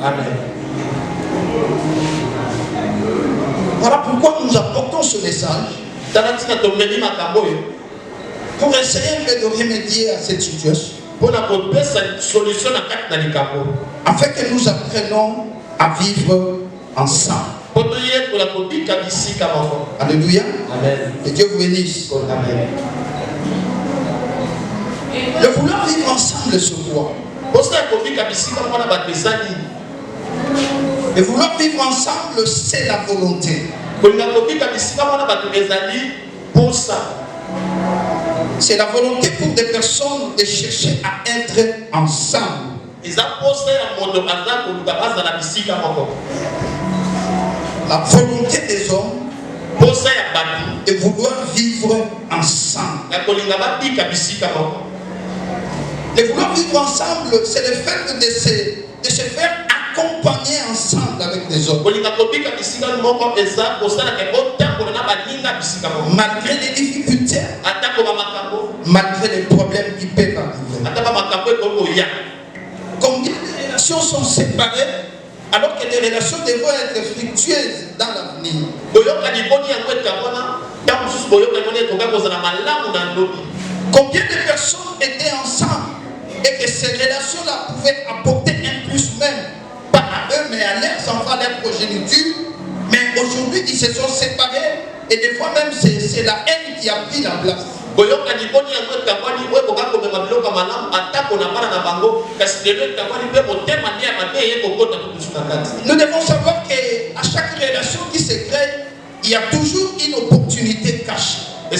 Amen. Voilà pourquoi nous apportons ce message. Pour essayer de remédier à cette situation. Afin que nous apprenions à vivre ensemble. Alléluia. Amen. Que Dieu vous bénisse. Amen. Le vouloir vivre ensemble, c'est quoi? Le vouloir vivre ensemble, c'est la volonté. C'est la volonté pour des personnes de chercher à être ensemble. La volonté des hommes de vouloir vivre ensemble. De vouloir vivre ensemble, c'est le fait de se faire accompagner ensemble avec les autres. Malgré les difficultés, malgré les problèmes qui peuvent arriver. Combien de relations sont séparées alors que les relations devront être fructueuses dans l'avenir? Combien de personnes étaient ensemble et que ces relations-là pouvaient apporter un plus même, pas à eux, mais à leurs enfants, à leur progéniture. Mais aujourd'hui, ils se sont séparés et des fois même, c'est la haine qui a pris la place. Nous devons savoir qu'à chaque relation qui se crée, il y a toujours une opportunité cachée. À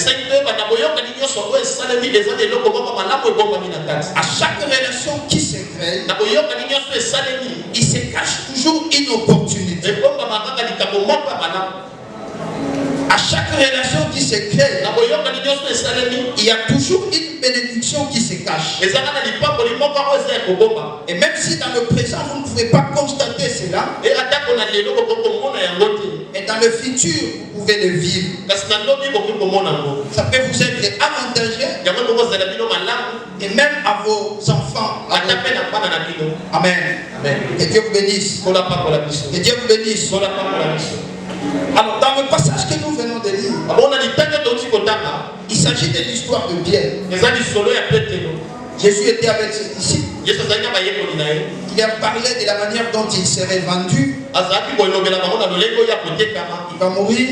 chaque relation qui se crée, il se cache toujours une opportunité. À chaque relation qui se crée, il y a toujours une bénédiction qui se cache. Et même si dans le présent vous ne pouvez pas constater cela, et dans le futur vous pouvez le vivre. Ça peut vous être avantageux et même à vos enfants. Amen. Que Dieu vous bénisse. Que Dieu vous bénisse. Alors dans le passage que nous venons de lire, il s'agit de l'histoire de Pierre. Jésus était avec ses disciples. Il a parlé de la manière dont il serait vendu. Il va mourir.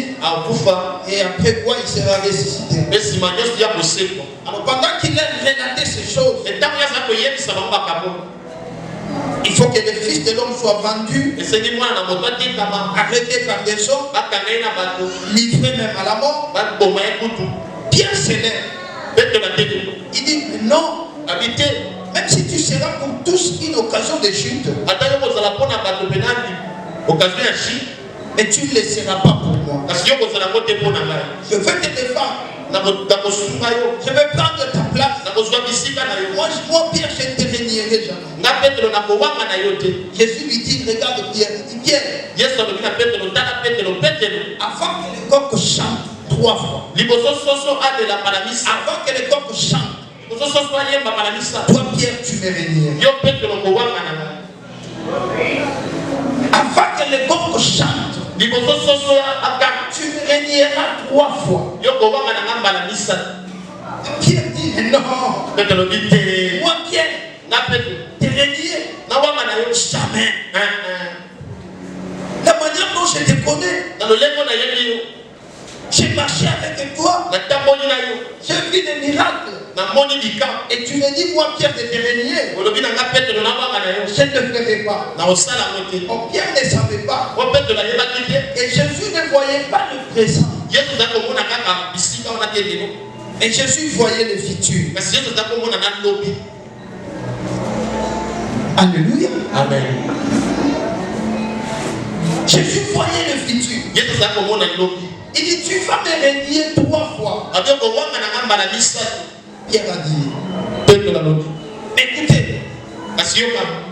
Et après quoi il sera ressuscité. Alors pendant qu'il a relaté ces choses, il faut que le Fils de l'homme soit vendu, arrêté par des hommes, livré même à la mort. Pierre se lève. Il dit non, même si tu seras pour tous une occasion de chute, mais tu ne le seras pas pour moi. Je veux te défendre. Je vais prendre ta place. Moi Pierre, je ne te rénierai jamais. Jésus lui dit, regarde Pierre. Il dit Pierre, avant que le coq chante 3 fois, avant que le coq chante, toi Pierre, tu me rénieras. Avant que le coq chante, tu me régneras 3 fois. Pierre dit non. Moi Pierre, te régner jamais. La manière dont je te connais, j'ai marché avec toi, j'ai vu des miracles. Et tu me dis moi Pierre de te régner, je ne le ferai pas. Oh, Pierre ne savait pas. Et Jésus ne voyait pas le présent. Et Jésus voyait le futur. Alléluia. Amen. Jésus voyait le futur. Il dit tu vas me régner 3 fois. Pierre a dit écoutez,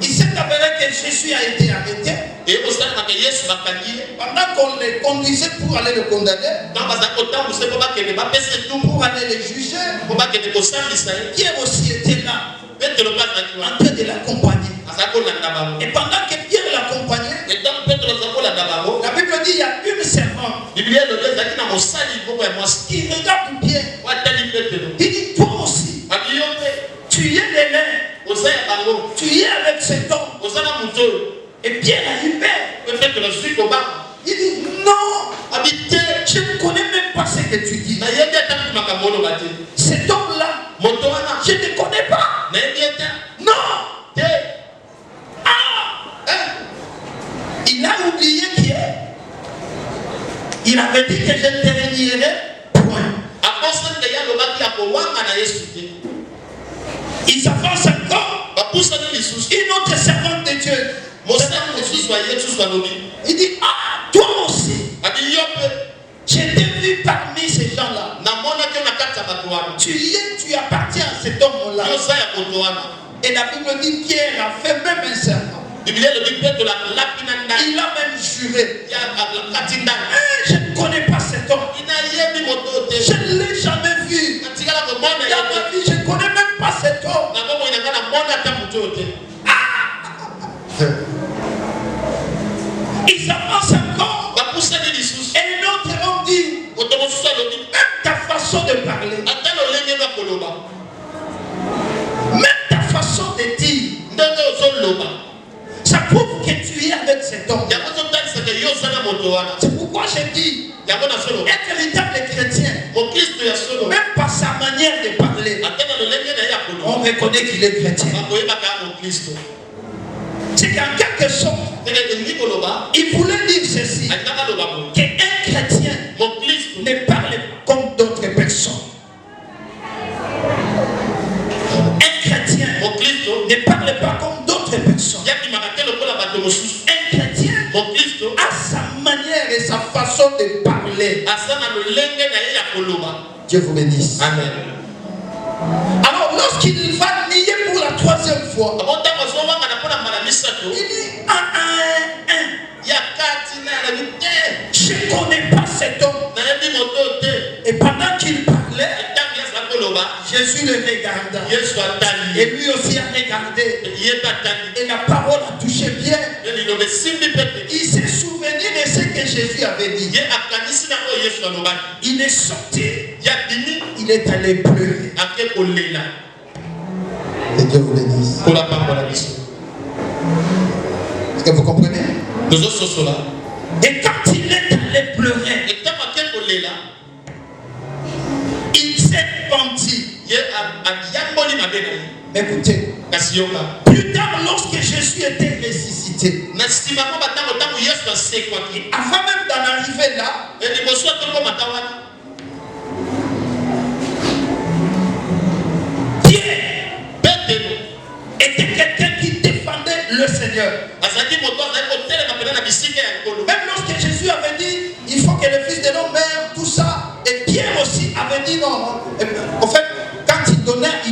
il s'est avéré que Jésus a été arrêté. Pendant qu'on le conduisait pour aller le condamner, pour aller le juger, Pierre aussi était là, en train de l'accompagner. Et pendant que Pierre l'accompagnait, Bible il regarde bien. Il dit, toi aussi, tu es les lèvres. Tu es avec cet homme. Et Pierre a eu peur. Il dit, non, je ne connais même pas ce que tu dis. Cet homme-là, je ne connais pas. Non. Il a oublié qui est. Il avait dit que je ne te renierai point. Il s'avance encore. Une autre servante de Dieu. Il dit, toi aussi. Je t'ai vu parmi ces gens-là. Tu appartiens à cet homme-là. Et la Bible dit Pierre a fait même un serment. Il a même juré. Je ne connais pas cet homme. Je ne l'ai jamais vu. Je ne connais même pas cet homme. Il s'avance encore. Et un autre homme dit, même ta façon de parler, même ta façon de dire, ça prouve que tu es avec cet homme. C'est pourquoi je dis, un véritable chrétien, même par sa manière de parler, on reconnaît qu'il est chrétien. C'est qu'en quelque sorte, il voulait dire ceci, qu'un chrétien ne parle pas comme d'autres personnes. Un chrétien ne parle pas comme d'autres personnes. Un chrétien a sa manière et sa façon de parler. Dieu vous bénisse. Amen. Alors lorsqu'il va nier pour la troisième fois, il dit je ne connais pas cet homme. Et pendant qu'il parlait, Jésus le regarda. Et lui aussi a regardé. Et la parole a touché Pierre. Il s'est souvenu de ce que Jésus avait dit. Il est sorti. Il est allé pleurer. Et Dieu vous bénisse. Est-ce que vous comprenez? Et quand il est allé pleurer, il s'est menti. Écoutez, plus tard, lorsque Jésus était ressuscité, avant même d'en arriver là, Pierre était quelqu'un qui défendait le Seigneur. Même lorsque Jésus avait dit il faut que le Fils de l'homme meure, tout ça, et Pierre aussi avait dit non. En fait, quand il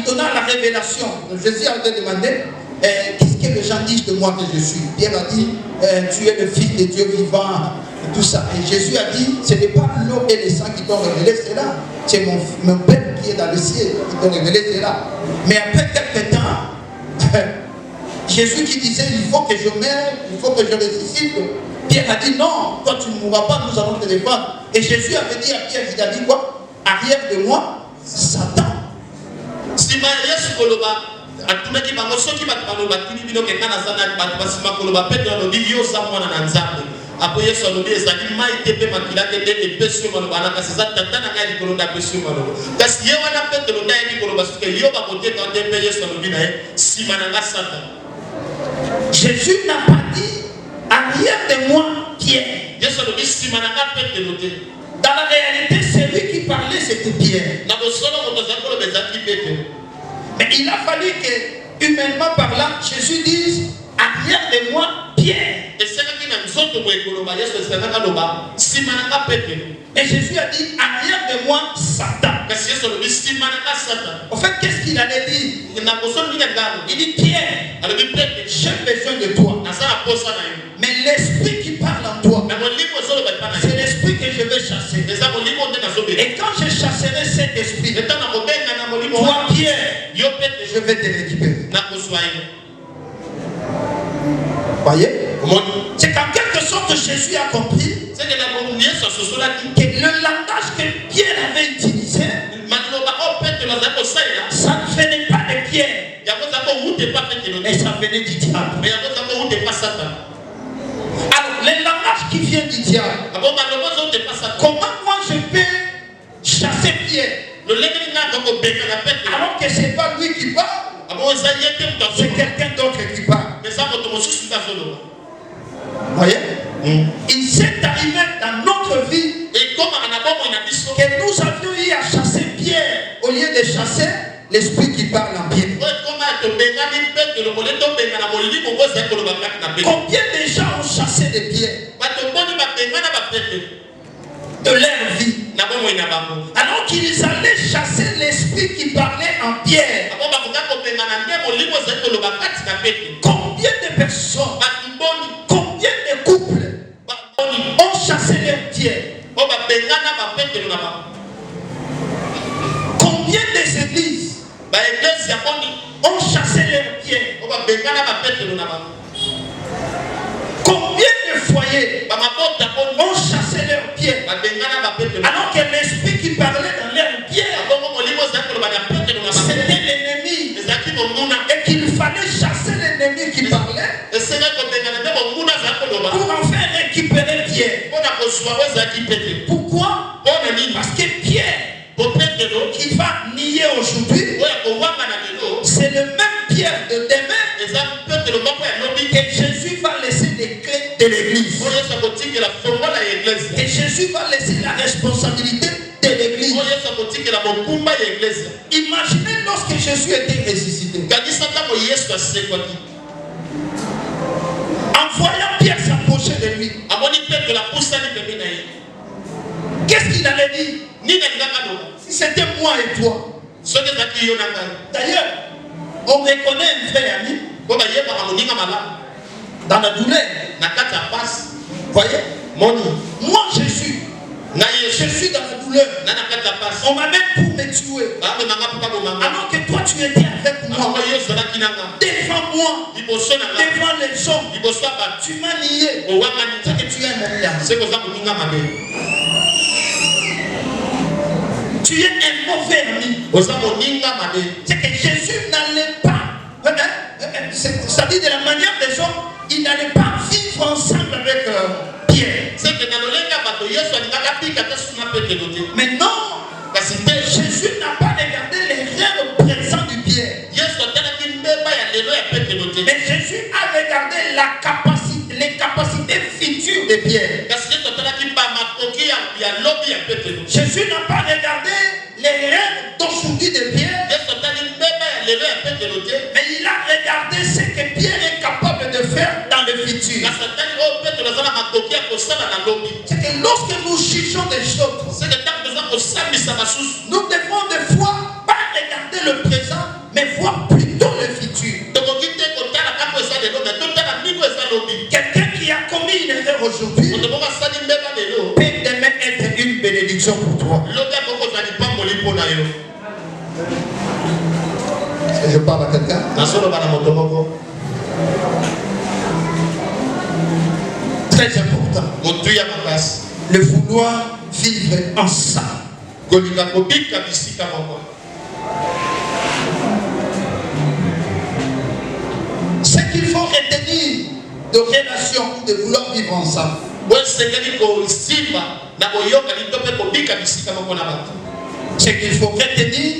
donna la révélation, Jésus avait demandé qu'est-ce que les gens disent de moi que je suis. Pierre a dit tu es le Fils de Dieu vivant, et tout ça. Et Jésus a dit ce n'est pas l'eau et le sang qui t'ont révélé cela, c'est mon Père qui est dans le ciel qui t'ont révélé cela. Mais après quelques temps, Jésus qui disait il faut que je meure, il faut que je ressuscite, Pierre a dit non, toi tu ne mourras pas, nous allons te défendre. Et Jésus avait dit à Pierre, il a dit quoi? Arrière de moi, Satan. Jésus n'a pas dit arrière de moi Pierre. Dans la réalité, celui qui parlait c'était Pierre. Mais il a fallu que, humainement parlant, Jésus dise arrière de moi Pierre. Et Jésus a dit arrière de moi Satan. En fait, qu'est-ce qu'il allait dire? Il dit Pierre, j'ai besoin de toi. Mais l'esprit qui parle en toi, c'est l'esprit que je vais chasser. Et quand je chasserai cet esprit, toi Pierre, je vais te récupérer. Voyez? C'est qu'en quelque sorte Jésus a compris que le langage que Pierre avait utilisé, ça ne venait pas de Pierre, mais ça venait du diable. Alors, le langage qui vient du diable, comment moi je peux chasser Pierre alors que ce n'est pas lui qui parle, c'est quelqu'un d'autre qui parle? Voyez? Il s'est arrivé dans notre vie que nous avions eu à chasser Pierre au lieu de chasser l'esprit qui parle en Pierre. Combien de gens ont chassé de Pierre de leur vie alors qu'ils allaient chasser l'esprit qui parlait en Pierre? Combien de personnes, combien de couples ont chassé leur Pierre? Combien des églises ont chassé leur Pierre? Combien de foyers ont chassé leur Pierre alors que l'esprit qui parlait dans leur Pierre, c'était l'ennemi, et qu'il fallait chasser l'ennemi qui parlait pour enfin récupérer Pierre. Pourquoi? Parce que Pierre qui va nier aujourd'hui, c'est le même Pierre de demain que Jésus va laisser les clés de l'église. Et Jésus va laisser la responsabilité de l'église. Imaginez lorsque Jésus était ressuscité. En voyant Pierre s'approcher de lui, qu'est-ce qu'il allait dire? Si c'était moi et toi. D'ailleurs, on reconnaît un vrai ami dans la douleur. Voyez? Moi je suis dans la douleur. On m'amène pour me tuer. Alors que toi tu étais avec moi. Devant moi. Devant les hommes. Tu m'as nié. C'est que tu es un ami. Tu es un mauvais ami. C'est que Jésus n'allait pas. C'est-à-dire de la manière des hommes, il n'allait pas vivre ensemble avec Pierre. Mais non, Jésus n'a pas regardé les rêves présents du Pierre. Mais Jésus a regardé les capacités futures de Pierre. Jésus n'a pas regardé les rêves d'aujourd'hui de Pierre, mais il a regardé ce que Pierre est capable de faire dans le futur. C'est que lorsque nous jugeons des choses, nous devons des fois pas regarder le présent, mais voir plutôt le futur. Quelqu'un qui a commis une erreur aujourd'hui peut demain être une bénédiction pour toi. Est-ce que je parle à quelqu'un? Très important. Le vouloir vivre ensemble. Ce qu'il faut retenir de relation ou de vouloir vivre ensemble, ce qu'il faut retenir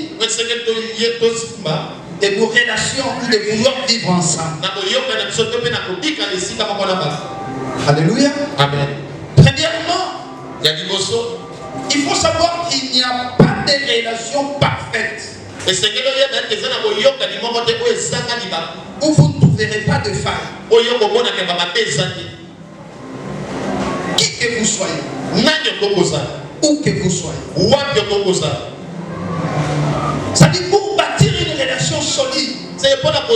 de vos relations ou de vouloir vivre ensemble. Alléluia. Amen. Premièrement, il faut savoir qu'il n'y a pas de relation parfaite où vous ne trouverez pas de femme. Qui que vous soyez, où que vous soyez, ça dit pour bâtir une relation solide, pour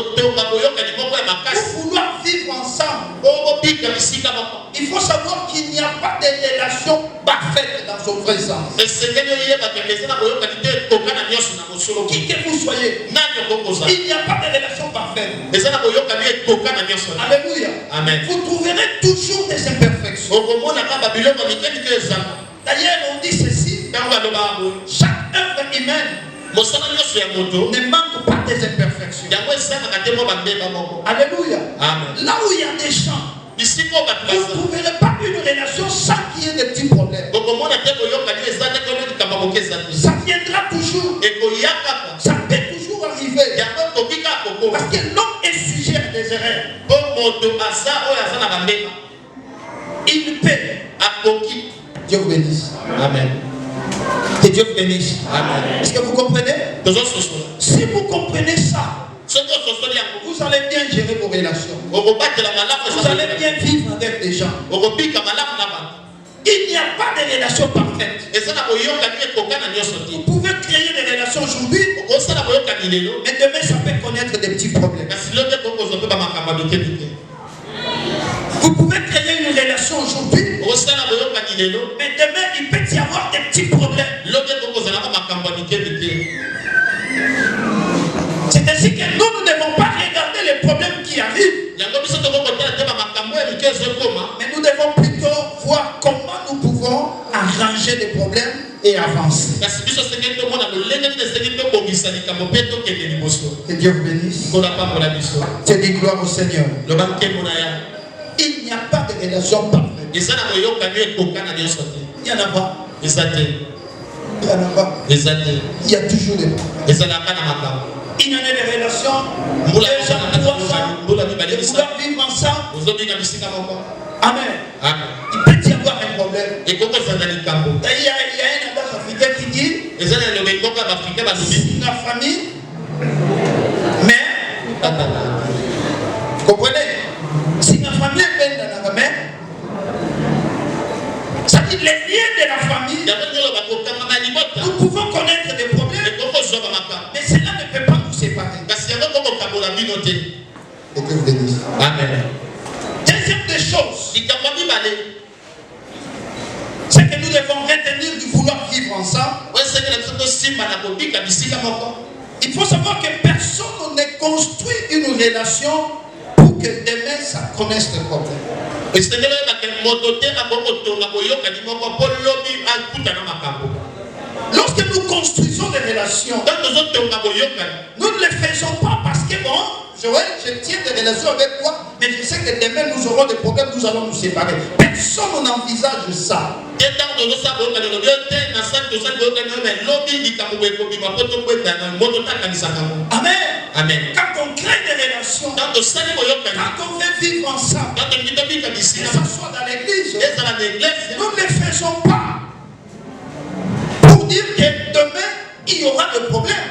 vouloir vivre ensemble, il faut savoir qu'il n'y a pas de relation parfaite dans son vrai sens. Qui que vous soyez, il n'y a pas de relation parfaite. Alléluia. Amen. Vous trouverez toujours des imperfections. D'ailleurs, on dit ceci. Chaque œuvre humaine ne manque pas des imperfections. Alléluia. Amen. Là où il y a des champs, vous ne trouverez pas une relation sans qu'il y ait des petits problèmes. Ça viendra toujours. Ça peut toujours arriver. Parce que l'homme est sujet à des erreurs. Il peut. Dieu vous bénisse. Amen. Que Dieu vous bénisse. Amen. Est-ce que vous comprenez? Si vous comprenez ça, vous allez bien gérer vos relations. Vous allez bien vivre avec des gens. Il n'y a pas de relation parfaite. Vous pouvez créer des relations aujourd'hui, mais demain ça peut connaître des petits problèmes. Vous pouvez créer une relation aujourd'hui, mais demain il peut y avoir des petits problèmes. C'est ainsi que nous ne devons pas regarder les problèmes qui arrivent, mais nous devons plutôt voir comment nous pouvons arranger les problèmes et avancer. Que Dieu vous bénisse. Je dis gloire au Seigneur. Il n'y a pas de relation parfaite. Il n'y en a pas. Il n'y en a pas. Il y a toujours des problèmes. Il y en a des relations. Les gens vouloir vivre ensemble. Amen. Il peut y avoir un problème. Il y a un adage africain qui dit la famille, mais comprenez, si la famille est belle dans la main, ça dit les liens de la famille, nous pouvons connaître des problèmes, mais cela ne peut pas nous séparer. Et que vous bénisse. Amen. Deuxième des choses, c'est que nous devons retenir de vouloir vivre ensemble. Il faut savoir que personne ne construit une relation pour que demain ça connaisse des problèmes. Lorsque nous construisons des relations, nous ne les faisons pas parce que bon, Joël, je tiens des relations avec toi, mais je sais que demain nous aurons des problèmes, nous allons nous séparer. Personne n'envisage ça. Amen. Amen. Quand on crée des relations, quand on veut vivre ensemble, que ce soit dans l'église, nous ne les faisons pas pour dire que demain il y aura des problèmes.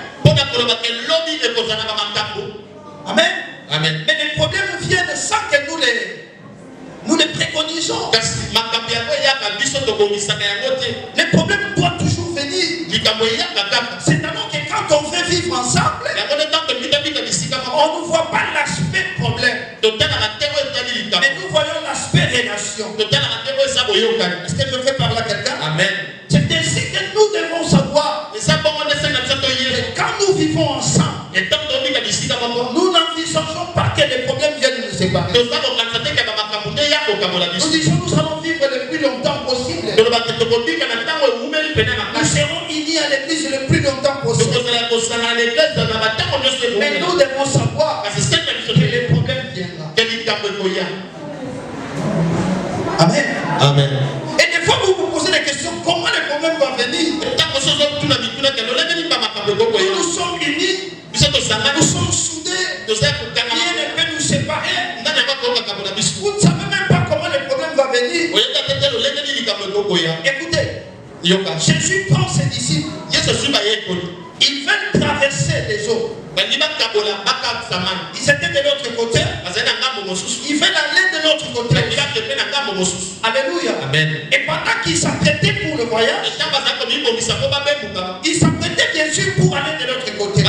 Amen. Amen. Mais les problèmes viennent sans que nous les préconisons. Les problèmes doivent toujours venir. C'est alors que quand on veut vivre ensemble, on ne voit pas l'aspect problème, mais nous voyons l'aspect relation. Est-ce que je fais parler à quelqu'un? Amen. C'est ainsi que nous devons savoir que quand nous vivons ensemble, nous n'envisageons pas que les problèmes viennent nous séparer. Nous disons nous allons vivre le plus longtemps possible. Nous serons unis à l'église le plus longtemps possible. Mais nous devons savoir que les problèmes viendront. Amen. Amen. Et des fois vous vous posez des questions, comment les problèmes vont venir? Nous sommes unis, nous sommes soudés, rien ne peut nous séparer. Vous ne savez même pas comment les problèmes vont venir. Écoutez, Jésus prend ses disciples, ils veulent traverser les eaux. Ils étaient de l'autre côté, ils veulent aller de l'autre côté. Alléluia. Amen. Et pendant qu'ils s'apprêtaient pour le voyage, ils s'apprêtaient bien sûr pour aller de l'autre côté.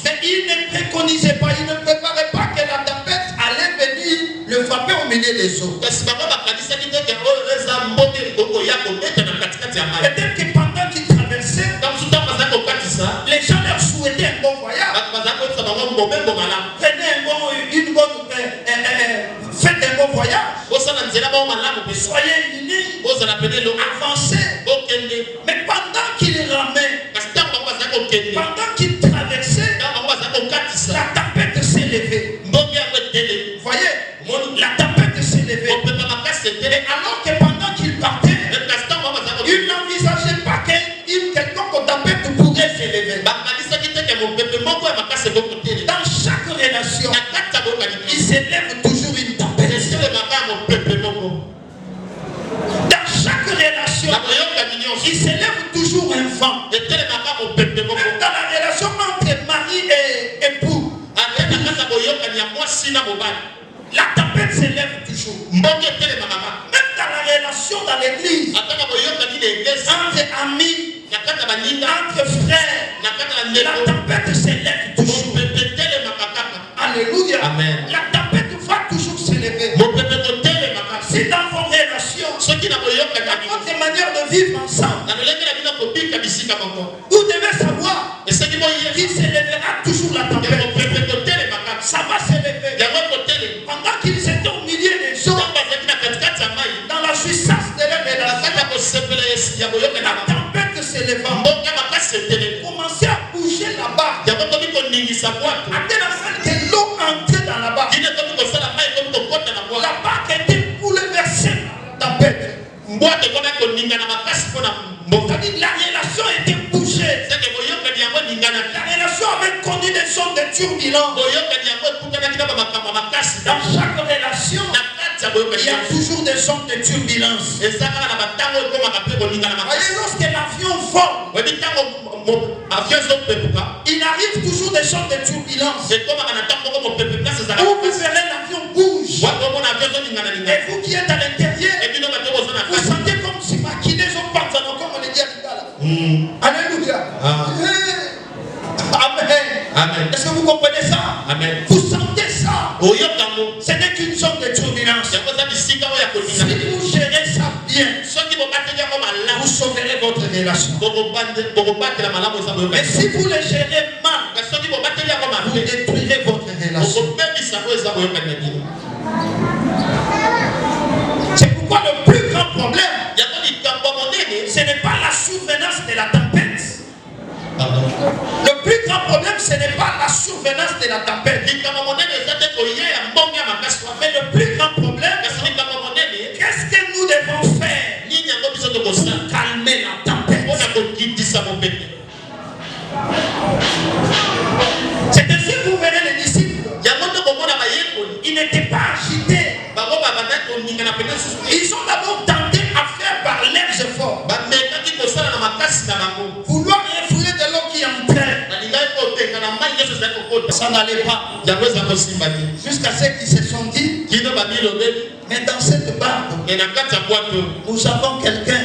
Mais ils ne préconisaient pas, ils ne préparaient pas que la tempête allait venir le frapper au milieu des eaux. Peut-être que pendant qu'ils traversaient, les gens leur souhaitaient un bon voyage. Prenez faites un bon voyage. Soyez unis. Pendant qu'il traversait, la tempête s'est levée. Vous voyez, la tempête s'est levée. Et alors que pendant qu'il partait, il n'envisageait pas qu'une quelconque tempête pourrait s'élever. Dans chaque relation, il s'élève toujours une tempête. Dans chaque relation, il s'élève toujours un vent. Même dans la relation entre mari et époux, la tempête s'élève toujours. Même dans la relation dans l'église, entre amis, entre frères, la tempête s'élève toujours. Alléluia. Amen. La tempête va toujours s'élever. Si dans vos relations, dans votre manière de vivre ensemble, vous devez savoir qu'il s'élèvera toujours la tempête. Ça va s'élever. Pendant qu'ils étaient au milieu des eaux, dans la jouissance de leur relation, la tempête s'élevant, commençait à bouger la barre. À telle afin que l'eau entrait dans la barre. La barre était bouleversée par la tempête. C'est-à-dire la relation était bougée. La relation avait connu des zones de turbulence. Dans chaque relation, il y a toujours des zones de turbulence. Voyez, lorsque l'avion vole, il arrive toujours des zones de turbulence. Où vous verrez l'avion bouge. Et vous qui êtes à l'intérieur, vous sentez comme si maquinaison comme on le dit à l'Italie. Alléluia. Amen. Amen. Est-ce que vous comprenez ça? Amen. Vous sentez ça? Ce n'est qu'une zone de turbulence. Si vous gérez ça bien, vous sauverez votre relation. Mais si vous le gérez mal, vous détruirez votre relation. C'est pourquoi le plus grand problème, ce n'est pas la survenance de la tempête. Le plus grand problème, ce n'est pas la survenance de la tempête. Mais le plus grand problème, qu'est-ce que nous devons faire pour calmer la tempête? C'est ainsi que vous verrez les disciples. Ils n'étaient pas agités. Ils ont d'abord tenté à faire par leurs efforts. Vouloir refouler de l'eau qui entrait. Ça n'allait pas. Jusqu'à ce qu'ils se sont dit, mais dans cette barque, nous avons quelqu'un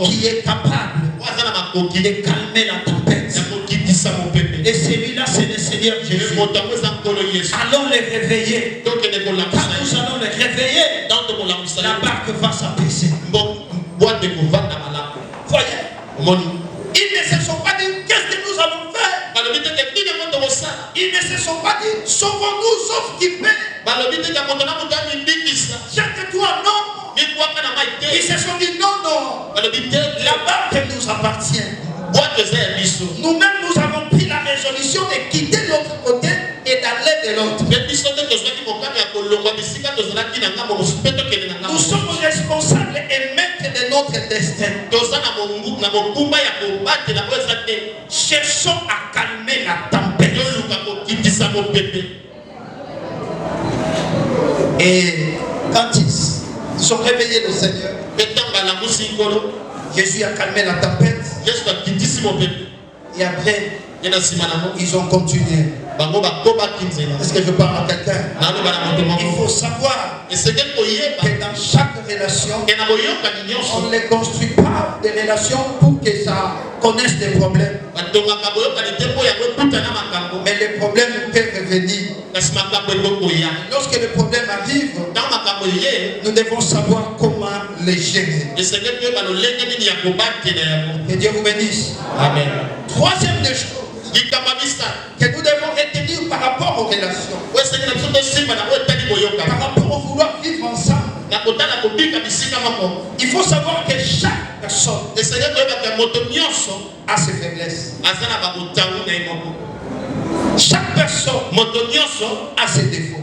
qui est capable de calmer la tempête. Et celui-là, c'est le Seigneur Jésus. Allons les réveiller. Quand nous allons les réveiller, la barque va s'apaiser. Voyez, ils ne se sont pas dit, qu'est-ce que nous allons faire? Ils ne se sont pas dit, sauvons-nous, sauf qui paie. Jette-toi, non. Ils se sont dit, non, non. La barque nous appartient. Nous-mêmes, nous avons pris la résolution de quitter l'autre côté et d'aller de l'autre. Nous sommes responsables et maîtres de notre destin. Cherchons à calmer la tempête. Et quand ils sont réveillés, le Seigneur, Jésus a calmé la tempête. Et après, ils ont continué. Est-ce que je parle à quelqu'un? Il faut savoir que dans chaque relation, on ne construit pas des relations pour que ça connaisse des problèmes. Mais les problèmes peuvent revenir. Lorsque le problème arrive, nous devons savoir comment les gérer. Que Dieu vous bénisse. Amen. Troisième des choses que nous devons retenir par rapport aux relations, par rapport au vouloir vivre ensemble, Il faut savoir que chaque personne a ses faiblesses. Chaque personne a ses défauts.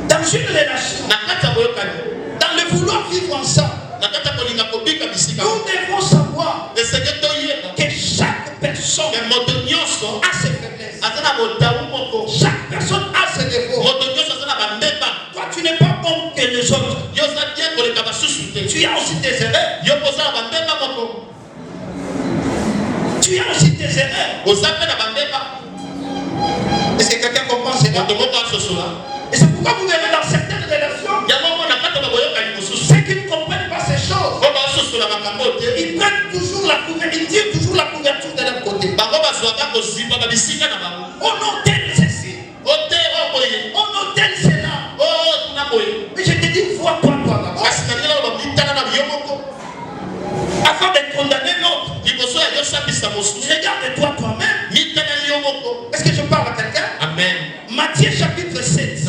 Dans une relation, dans le vouloir vivre ensemble, nous devons savoir que chaque personne a ses faiblesses. Chaque personne a ses défauts. Toi, tu n'es pas bon que les autres. Tu as aussi tes erreurs. Tu as aussi tes erreurs. Est-ce que quelqu'un comprend cela? Et c'est pourquoi vous verrez dans certaines relations, ceux qui ne comprennent pas ces choses, ils prennent toujours la couverture, ils tirent toujours la couverture de leur côté. Oh non, tel ceci. Oh non, tel c'est là. Mais je te dis, vois-toi toi-même. Afin de condamner l'autre, regarde-toi toi-même. Est-ce que je parle à quelqu'un? Amen. Matthieu chapitre 7.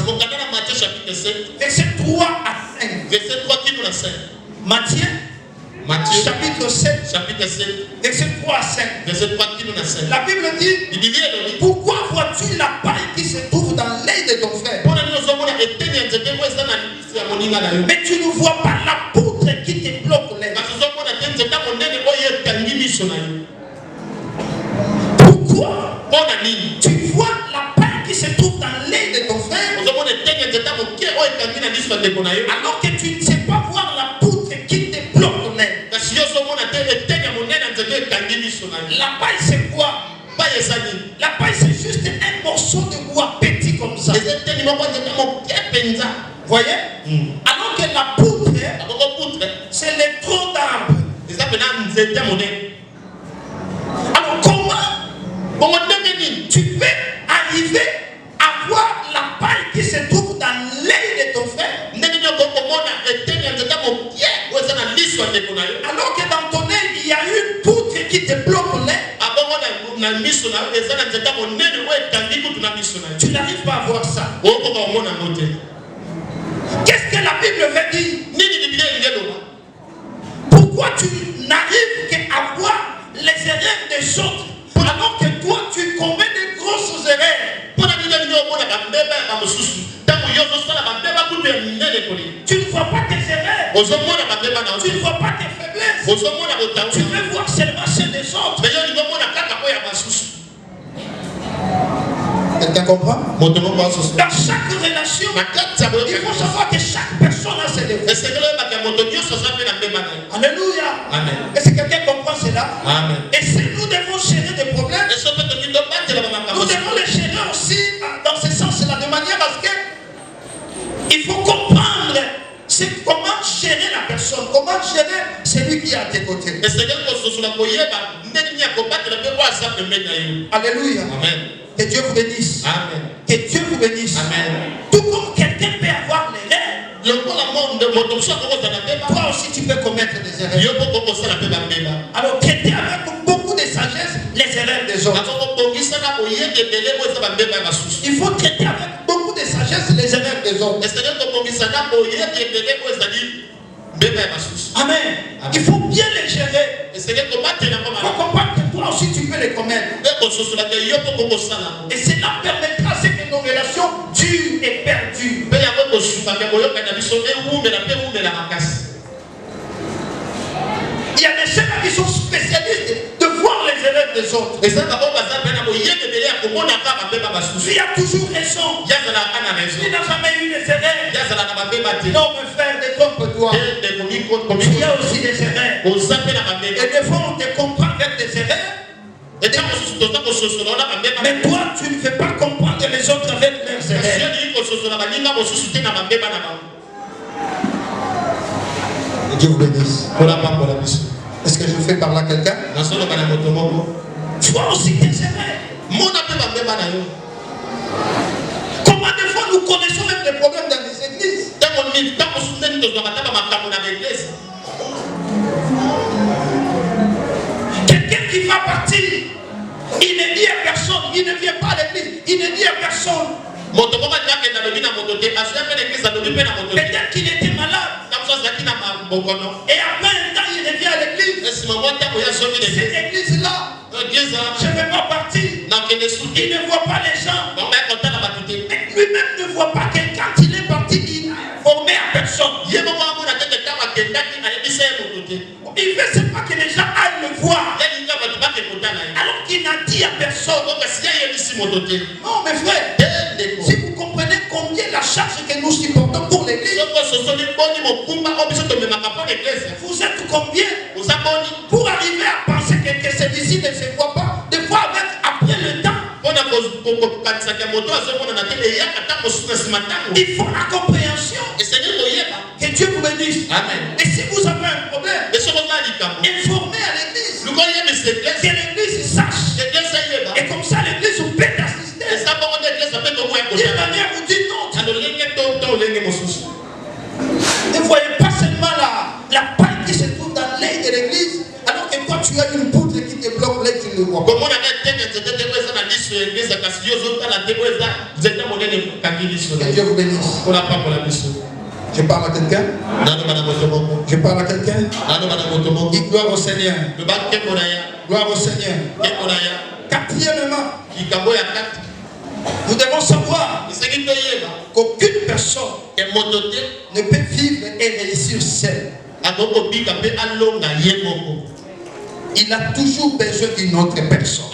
Verset 3 à 5. Verset 3 qui nous la sert. Matthieu chapitre 7. Verset 3 à 5. Verset 3 qui nous la sert. La Bible dit, pourquoi vois-tu la paille qui se trouve dans l'œil de ton frère, mais tu ne vois pas la poutre qui te bloque l'œil? Pourquoi tu vois la paille qui se trouve dans l'œil de ton frère, alors que tu ne sais pas voir la poutre qui te bloque l'œil? La paille c'est quoi? La paille c'est juste un morceau de bois petit comme ça. Voyez? Alors que la poutre, c'est les troncs d'arbres. Alors comment tu peux arriver à voir la paille qui se trouve dans l'œil de ton frère, alors que dans ton œil il y a une poutre qui te bloque l'œil? Tu n'arrives pas à voir ça. Qu'est-ce que la Bible veut dire? Pourquoi tu n'arrives qu'à voir les erreurs des autres, alors que toi tu commets de grosses erreurs? Tu ne vois pas tes erreurs. Tu ne vois pas tes faiblesses. Tu veux voir seulement celles des autres. Quelqu'un comprend? Dans chaque relation, il faut savoir que chaque personne a ses défauts. Alléluia. Amen. Est-ce que quelqu'un comprend cela? Amen. Et si nous devons gérer des problèmes, nous devons les gérer aussi dans ce sens-là, de manière à ce que il faut comprendre comment gérer la personne, comment gérer celui qui est à tes côtés. Alléluia. Amen. Que Dieu vous bénisse. Amen. Que Dieu vous bénisse. Amen. Tout comme quelqu'un peut avoir l'erreur, toi aussi tu peux commettre des erreurs. Alors traitez avec beaucoup de sagesse les erreurs des autres. Il faut traiter avec beaucoup de sagesse les erreurs des autres. Amen. Il faut bien les gérer. Il faut comprendre que toi aussi tu peux les commettre. Et cela permettra à ce que nos relations durent et perdurent. Il y a des gens qui sont spécialistes de voir les erreurs des autres. Il a toujours raison. Il n'a jamais eu des erreurs. Non, mon frère, détrompe-toi. Il y a aussi des erreurs. Et des fois, on te comprend avec des erreurs. Mais toi, tu ne fais pas comprendre les autres avec leurs erreurs. Que Dieu vous bénisse. Est-ce que je fais par là quelqu'un? Toi aussi tes erreurs. Comment des fois nous connaissons même des problèmes dans les églises? Quelqu'un qui va partir, il ne dit à personne, il ne vient pas à l'église, il ne dit à personne. Peut-être qu'il était malade. Et après un temps, il revient à l'église. Cette église-là, je vais pas partir. Il ne voit pas les gens. Lui-même ne voit pas que quand il est parti, il n'a informé à personne. Il veut seulement que les gens aillent le voir. Alors qu'il n'a dit à personne. Non, mes frères, si vous comprenez combien la charge que nous supportons pour l'église, vous êtes combien pour arriver à penser que celui-ci ne se voit pas, de voir avec après le temps. Il faut la compréhension. Que Dieu vous bénisse. Amen. Et si vous avez un problème, informez à l'église. Que l'église sache. Et comme ça, l'église vous peut assister. D'une manière, vous dites non. Ne voyez pas seulement la paille qui se trouve dans l'œil de l'église, alors que toi tu as une poutre qui te bloque l'œil, tu ne le vois pas. Que Dieu vous bénisse. Je parle à quelqu'un. Je parle à quelqu'un. Dis gloire au Seigneur. Gloire au Seigneur. Quatrièmement, nous devons savoir qu'aucune personne ne peut vivre et réussir seule. Il a toujours besoin d'une autre personne.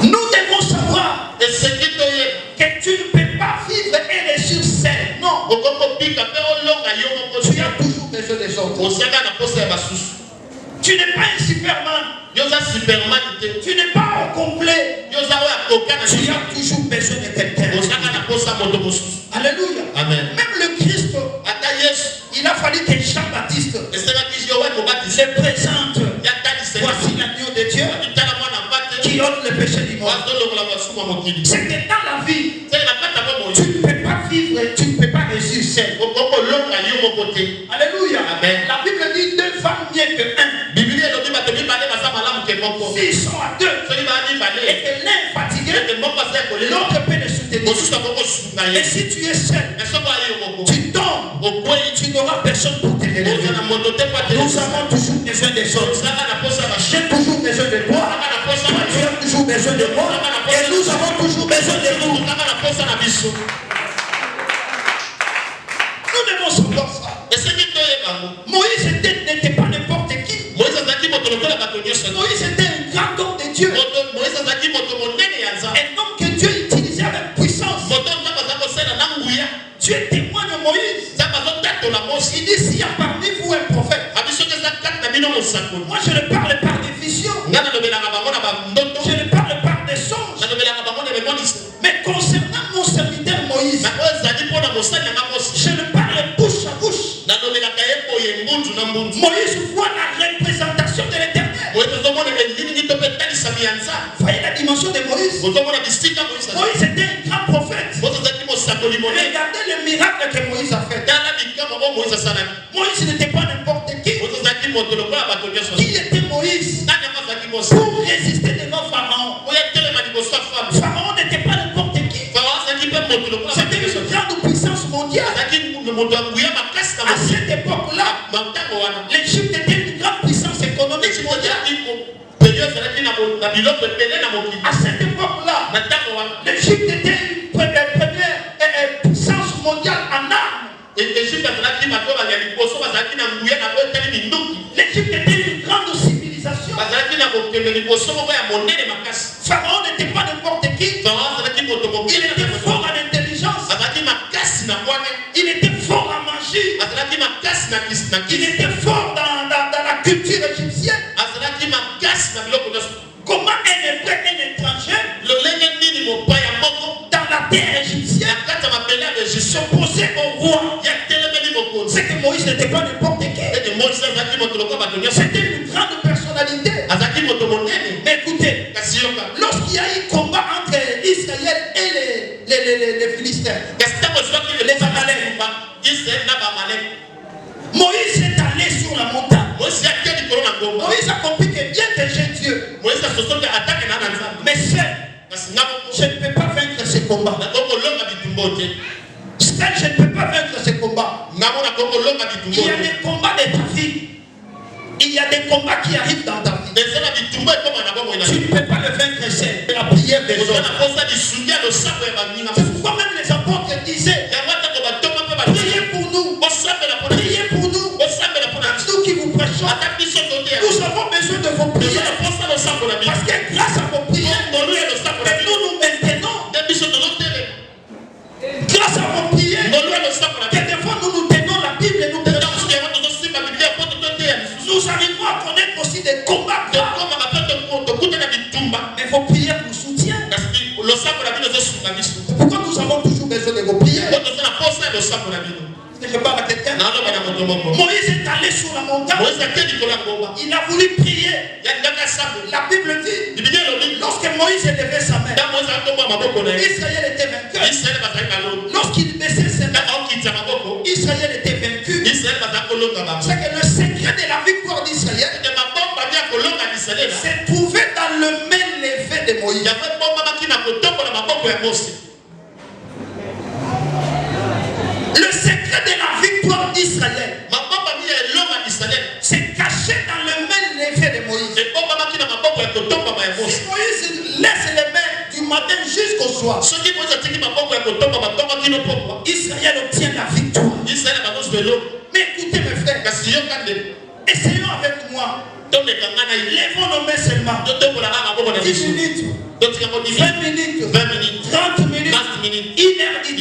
Nous devons savoir que tu ne peux pas vivre et réussir seul. Non. Tu as toujours besoin des autres. Tu n'es pas un Superman. Tu n'es pas au complet. Tu as toujours besoin de quelqu'un. Alléluia. Amen. Même le Christ, il a fallu que Jean-Baptiste se présente. Voici l'agneau de Dieu qui ôte le péché du monde. C'est que dans la vie, tu ne peux pas vivre, tu ne peux pas réussir seul. Alléluia. Amen. La Bible dit deux femmes mieux que un. S'ils sont à deux, et que l'un est fatigué, l'autre peut le soutenir. Et si tu es seul, tu tombes, tu n'auras personne pour te relever. Nous avons toujours besoin des autres. J'ai toujours besoin de toi. Tu as toujours besoin de moi. Et nous avons toujours besoin de nous. Nous devons savoir ça. Moïse n'était pas n'importe qui. Moïse était un grand homme de Dieu. Un homme que Dieu utilisait avec puissance. Dieu témoigne de Moïse. Il dit s'il y a parmi vous un prophète. Moi je ne parle pas des visions. Je ne parle pas des songes. Mais concernant mon serviteur Moïse, je ne parle bouche à bouche. Moïse voit la représentation de l'Éternel. Voyez la dimension de Moïse. Moïse était un grand prophète. Regardez le miracle que Moïse a fait. Moïse n'était pas n'importe qui. Qui était Moïse pour résister devant Pharaon? Pharaon n'était pas n'importe qui. C'était une grande puissance mondiale. À cette époque-là, l'Égypte était une grande puissance économique mondiale. À cette époque-là, l'Égypte était une première puissance mondiale en armes. L'Égypte était une grande civilisation. Pharaon n'était pas n'importe qui. Il était fort en intelligence. Il était fort en magie. Il était fort dans la culture égyptienne. Comment un hébreu, un étranger, dans la terre égyptienne, s'opposait au roi? C'est que Moïse n'était pas n'importe qui. C'était une grande personnalité. Mais écoutez, lorsqu'il y a eu combat entre Israël et les Philistins, les Amaleks, Moïse est allé sur la montagne. Moïse a compris que bien que j'ai Dieu, mais seul, je ne peux pas vaincre combats. Seul, je ne peux pas vaincre ces combats. Il y a des combats de ta vie. Il y a des combats qui arrivent dans ta vie. Tu ne peux pas le vaincre seul. La prière des autres. C'est pourquoi même les apôtres disaient, priez pour nous. Priez pour nous. Nous qui vous prêchons, nous avons besoin de vos prières. Parce que grâce à vos prières, nous nous maintenons. Grâce à vos prières, quelquefois nous nous tenons la Bible et nous tenons. Nous arrivons à connaître aussi des combats. Mais vos prières nous soutiennent. Pourquoi nous avons toujours besoin de vos prières? Je parle à quelqu'un. Moïse est allé sur la montagne. Il a voulu prier. La Bible dit, lorsque Moïse élevait sa main, Israël était vainqueur. Lorsqu'il baissait ses mains, Israël était vaincu. C'est que le secret de la victoire d'Israël s'est trouvé dans le main levé de Moïse. Le secret de la victoire d'Israël c'est caché dans le main levé de Moïse. Si Moïse laisse les mains du matin jusqu'au soir, Israël obtient la victoire. Mais écoutez mes frères, essayons avec moi. Lèvons nos mains seulement. 10 minutes, 20 minutes, 30 minutes, 1 heure du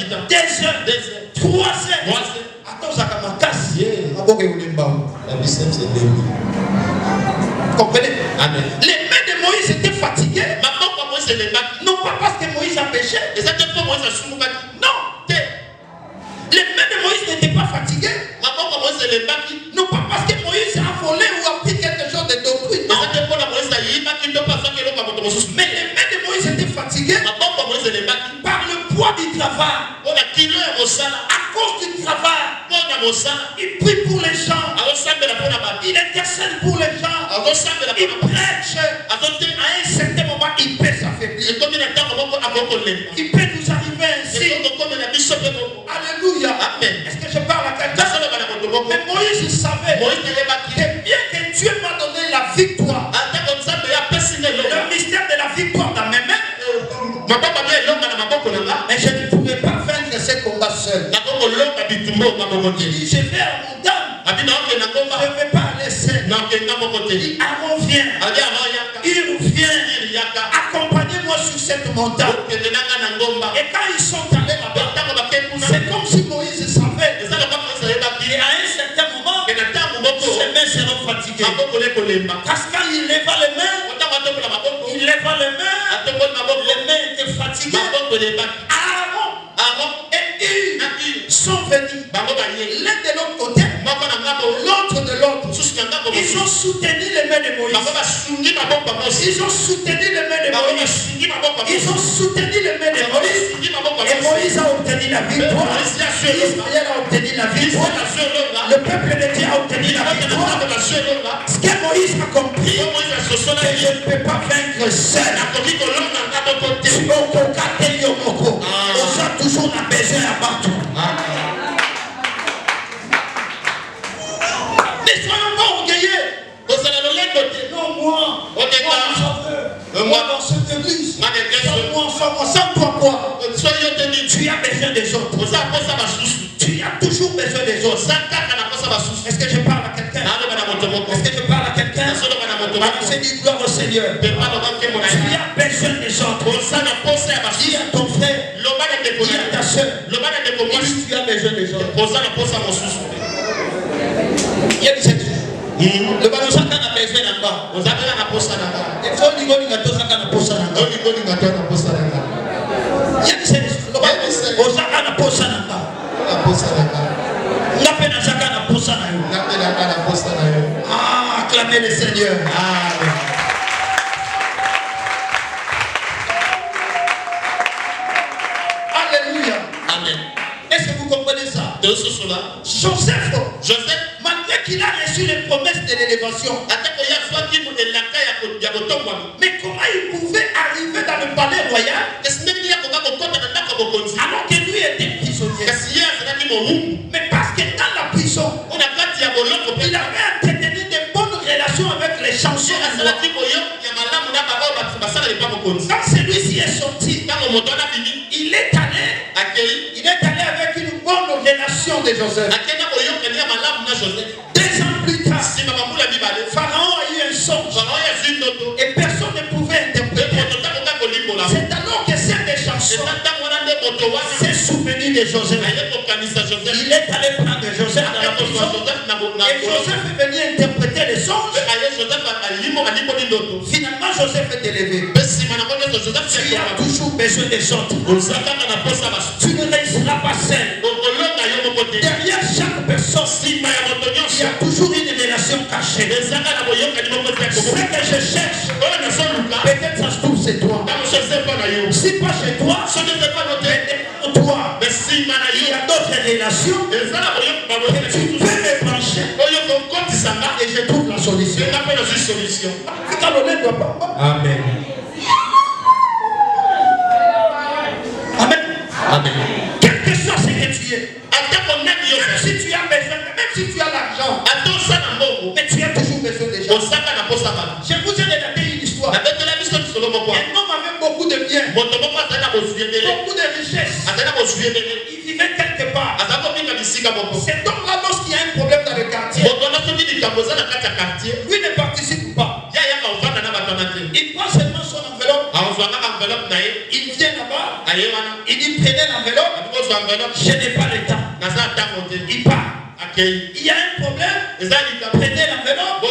temps, 2 heures, 3 heures. Attends, ça comme un casse. Comprenez? Les mains de Moïse étaient fatiguées. Non pas parce que Moïse a péché. Non. Les mains de Moïse n'étaient pas fatiguées. Non pas parce que Moïse a volé ou a pris quelque chose de doctrine. Non. Mais les mains de Moïse étaient fatiguées par le poids du travail. À cause du travail, il prie pour les gens. Il intercède pour les gens. Il prêche. À un certain moment, il peut s'affaiblir. Il peut nous arriver ainsi. Alléluia. Amen. Est-ce que je parle à quelqu'un? Mais Moïse savait que bien que Dieu m'a donné la victoire, le mystère de la victoire dans mes mains, mais je ne pouvais pas vaincre ce combat seul. Il dit, je vais à la montagne. Je ne vais pas aller seul. Il dit, Aaron vient. Il revient. Accompagnez-moi sur cette montagne. Et quand ils sont allés là-bas, c'est comme si Moïse savait. Et à un certain moment, ses mains seront fatiguées. Parce que quand il leva les mains, les mains étaient fatiguées. Aaron et Hur sont venus. L'un de l'autre côté, l'autre de l'autre. Ils ont soutenu les mains de Moïse. Ils ont soutenu les mains de Moïse. Ils ont soutenu les mains de Moïse. Et Moïse a obtenu la victoire. Israël a obtenu la victoire. Le peuple de Dieu a obtenu la victoire. Ce que Moïse a compris, que je ne peux pas vaincre seul. On a toujours la besoin à battre. Ne soyons pas orgueilleux. Non, moi dans cette église, sans toi quoi? Tu as besoin des autres. Tu as toujours besoin des autres. Est-ce que je parle à quelqu'un? Est-ce que je parle à quelqu'un? C'est du gloire au Seigneur. Tu as besoin des autres. Dis à ton frère, dis à ta soeur, tu as besoin des autres. Il y a des choses. Le ballon ça quand a besoin d'un bas. Il faut dire qu'on a besoin d'un poste. Il y a des choses. Le ballon ça quand a poste d'un bas. Ah, acclamez le Seigneur. Alléluia. Amen. Est-ce que vous comprenez ça? Joseph, malgré qu'il a reçu les promesses de l'élévation, mais comment il pouvait arriver dans le palais royal avec les chansons. Quand celui-ci est sorti, il est allé avec une bonne relation de Joseph. 2 ans plus tard, Pharaon a eu un songe et personne ne pouvait interpréter. C'est alors que cette chanson s'est souvenu de Joseph. Il est allé prendre Joseph dans la prison et Joseph est venu interpréter les songes. Finalement, Joseph est élevé. Tu as toujours besoin des autres. Tu ne réussiras pas seul. Derrière chaque personne, il y a toujours une relation cachée. Ce que je cherche, peut-être ça se trouve c'est toi. Si pas chez toi, mais toi, il y a d'autres relations que tu peux me brancher et je trouve la solution. Amen. Amen. Amen. Quel que soit ce que tu es, même si tu as besoin, même si tu as l'argent, mais tu as toujours besoin des gens. Je vous ai relaté une histoire. Un homme avait beaucoup de biens, beaucoup de richesses. Il vivait quelque part. Cet homme-là, lorsqu'il y a un problème dans le quartier, lui ne participe pas. Il prend seulement son enveloppe. Il vient là-bas. Il dit prenez l'enveloppe. Je n'ai pas le temps. Il part. Il y a un problème. Prenez l'enveloppe.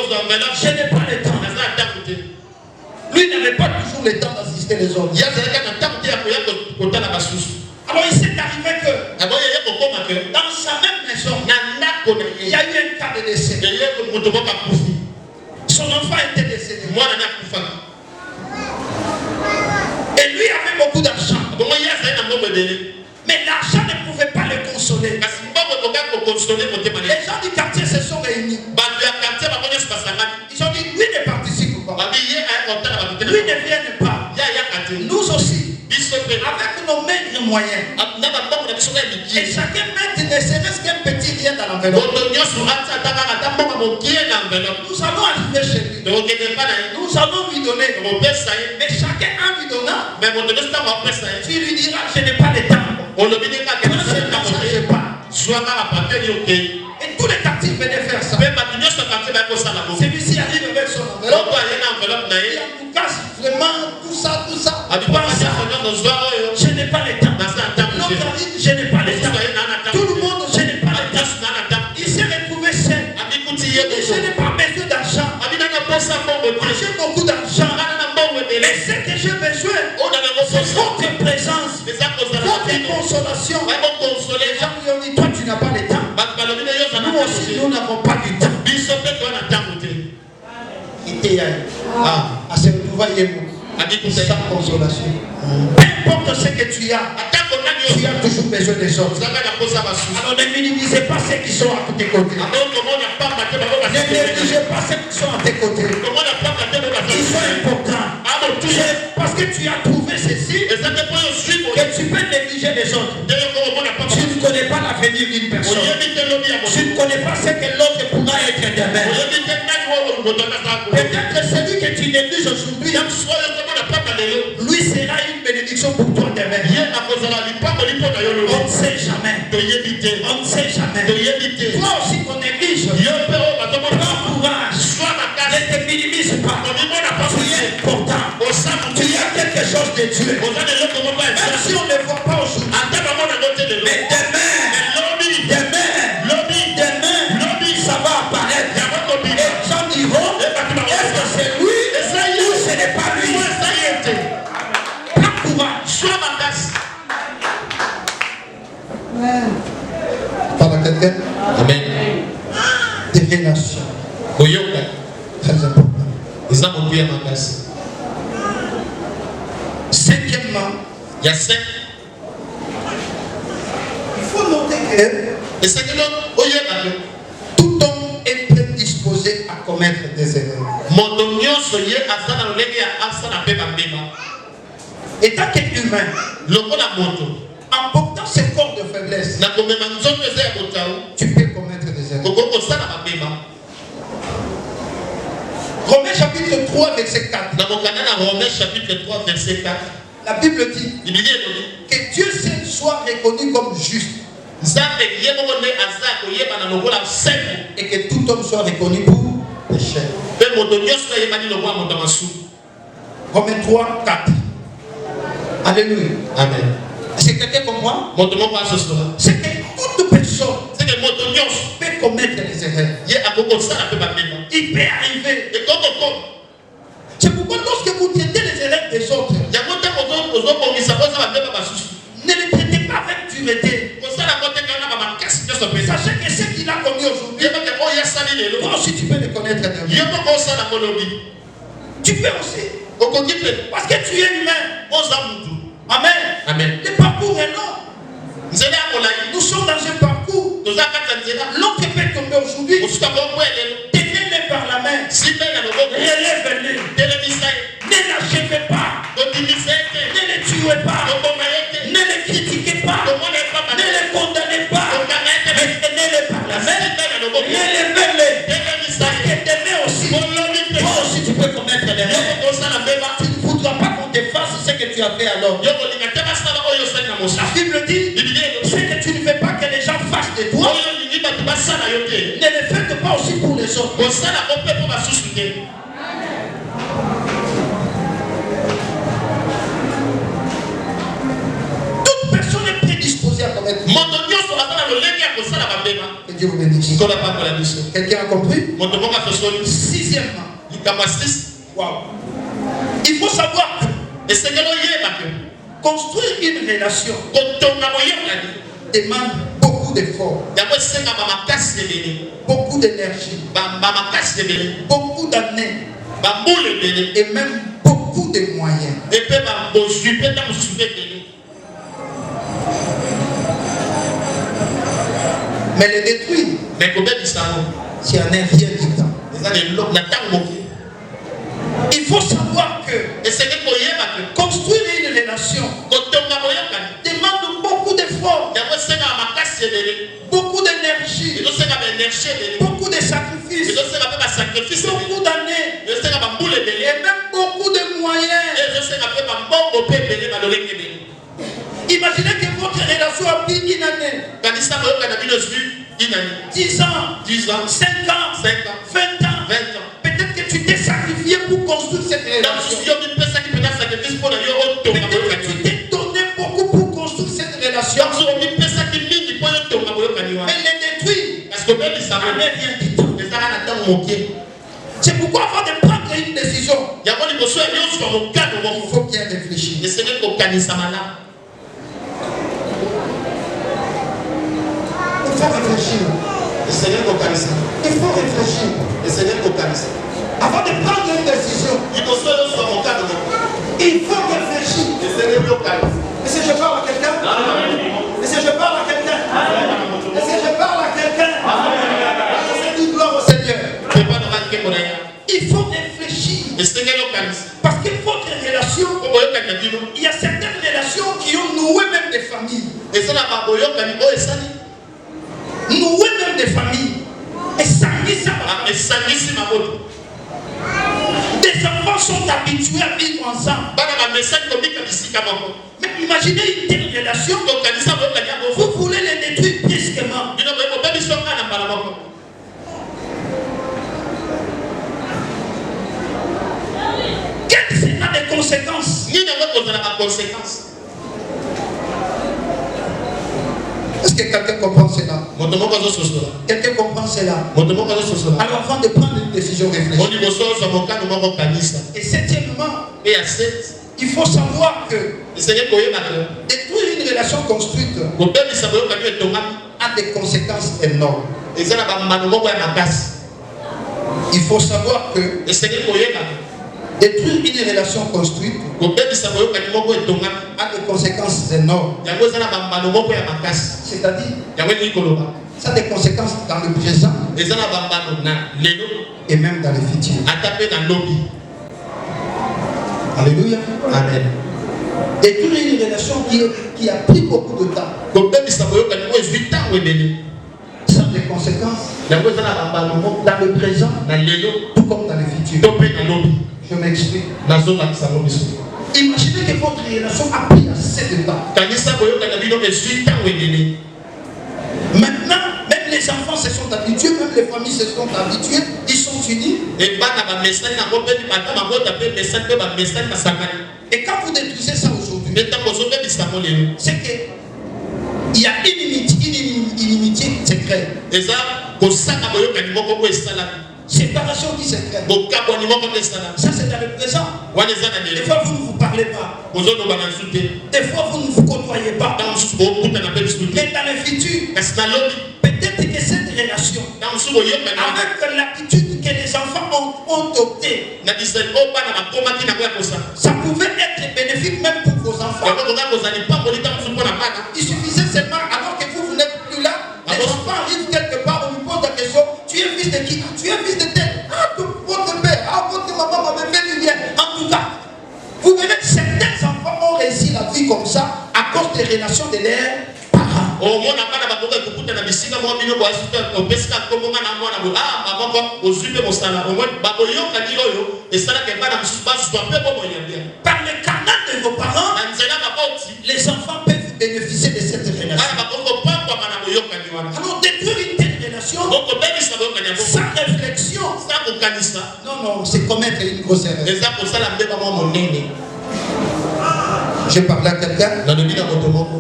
Je n'ai pas le temps. Lui n'avait pas toujours le temps d'assister les autres. Alors il s'est arrivé que dans sa même maison, il y a eu un cas de décès. Son enfant était décédé. Et lui avait beaucoup d'argent. Mais l'argent ne pouvait pas le consoler. Les gens du quartier se sont réunis. Ils ont dit, lui ne participe pas. Lui ne vient pas. Nous aussi, avec nos maigres moyens, et chacun met ne serait-ce qu'un petit rien dans l'enveloppe. Nous allons arriver chez lui. Nous allons lui donner. Mais chacun en lui donnant, tu lui diras, je n'ai pas de temps. Et tous les quartiers venaient faire ça. Celui-ci arrive avec son enveloppe. Et en tout cas, vraiment, tout ça. Je n'ai pas le temps. L'autre arrive, je n'ai pas le temps. Tout le monde, je n'ai pas le temps. Il s'est retrouvé seul. Je n'ai pas besoin d'argent. J'ai beaucoup d'argent. Mais ce que j'ai besoin, c'est votre présence, votre consolation. Les gens lui ont dit, toi tu n'as pas le temps. Nous aussi, nous n'avons pas du temps. À ce retrouvailles sans consolation. Peu importe ce que tu as toujours besoin des autres. Alors ne minimisez pas ceux qui sont à tes côtés. Ne négligez pas ceux qui sont à tes côtés. Ils sont importants. Parce que tu as trouvé ceci, que tu peux négliger les autres. Tu ne connais pas l'avenir d'une personne. Tu ne connais pas ce que l'autre pourra être demain. Peut-être celui que tu négliges aujourd'hui, lui sera une bénédiction pour toi demain. On ne sait jamais. On ne sait jamais. Toi aussi qu'on néglige. Prends courage. Ne te minimise pas. Tu es important. Tu as quelque chose de Dieu. Même si on ne le voit pas aujourd'hui. Mais demain, ça va apparaître. Et les gens diront, est-ce que c'est lui ou ce n'est pas lui? Prends courage. Parle à quelqu'un. Amen. Divination. Très important. Cinquièmement, il y a 5. Il faut noter que tout homme est prédisposé à commettre des erreurs. Étant qu'être humain, en portant ce corps de faiblesse, tu peux commettre des erreurs. Romains chapitre 3, verset 4. Dans Romains chapitre 3, verset 4. La Bible dit que Dieu seul soit reconnu comme juste. Et que tout homme soit reconnu pour péché. Romains 3, 4. Alléluia. Amen. C'est quelqu'un comme moi. C'est que toute personne peut commettre des erreurs. Il peut arriver. C'est pourquoi lorsque vous traitez les erreurs des autres, ne les traitez pas avec dureté. Sachez que ce qu'il a commis aujourd'hui, toi aussi tu peux le connaître demain. Tu peux aussi. Parce que tu es humain. Amen. Amen. Le parcours est long. Nous sommes dans un parcours. L'autre peut tomber aujourd'hui. Tenez-le par la main. Relève-le. Ne l'achevez pas. Ne le tuez pas. Ne le critiquez pas. Ne le condamnez pas. Mais tenez-le par la main. Relève-le. Parce que demain aussi, toi aussi tu peux commettre l'erreur. Tu ne voudras pas qu'on te fasse ce que tu as fait alors. La Bible dit, ce que tu ne veux pas que les gens fassent de toi, ne le faites pas aussi pour les autres. Toute personne est prédisposée à commettre. Que Dieu vous bénisse. Quelqu'un a compris? Sixièmement, wow. Il faut savoir que construire une relation demande beaucoup d'efforts, beaucoup d'énergie, beaucoup d'années et même beaucoup de moyens. Mais le détruire, c'est un rien du temps. Il faut savoir que construire une relation demande beaucoup d'efforts, beaucoup d'énergie, beaucoup de sacrifices, beaucoup d'années et même beaucoup de moyens. Imaginez que votre relation a pris une année, 10 ans, 5 ans, 20 ans. Peut-être que tu t'es sacrifié pour construire cette relation. Peut-être que tu t'es donné beaucoup pour construire cette relation. Mais les détruire, ça ne met rien du tout. C'est pourquoi avant de prendre une décision, il faut bien réfléchir. Il faut réfléchir. Il faut réfléchir. Avant de prendre une décision, il faut réfléchir. Est-ce que je parle à quelqu'un? Est-ce que je parle à quelqu'un? Est-ce que je parle à quelqu'un? C'est une gloire au Seigneur. Il faut réfléchir. Parce que votre relation, il y a certaines relations qui ont noué même des familles. Noué même des familles. Et ça des enfants sont habitués à vivre ensemble. Mais imaginez une telle relation, vous voulez les détruire brusquement. Quelles seront les conséquences? Est-ce que quelqu'un comprend cela? Quelqu'un comprend cela? Alors avant de prendre une décision réfléchie. Et septièmement, il faut savoir que détruire une relation construite a des conséquences énormes. Il faut savoir que détruire une relation construite a des conséquences énormes. C'est-à-dire, ça a des conséquences dans le présent et même dans le futur. Alléluia. Amen. Détruire une relation qui a pris beaucoup de temps. Ça a des conséquences dans le présent tout comme dans le futur. habitude. Je m'explique. Imaginez que votre relation a pris assez de temps. Maintenant, même les enfants se sont habitués, même les familles se sont habituées, ils sont unis. Et quand vous détruisez ça aujourd'hui, c'est que il y a une inimitié secrète. Séparation qui se crée. Ça c'est dans le présent. Des fois vous ne vous parlez pas. Des fois vous ne vous côtoyez pas. Mais dans le futur, peut-être que cette relation, avec l'attitude que les enfants ont adoptée, ça pouvait être bénéfique même pour vos enfants. Il suffisait seulement, alors que vous n'êtes plus là, les enfants arrivent quelque part, on lui pose la question, tu es fils de qui? Tu es fils de tel. Ah, votre père, ah, votre maman m'avait fait du bien. En tout cas, vous verrez, certains enfants ont réussi la vie comme ça à cause des relations de leurs parents. Par le canal de vos parents, les enfants peuvent bénéficier de cette relation. Alors détruire une telle relation sans réflexion, non, c'est commettre une grosse erreur. J'ai parlé à quelqu'un.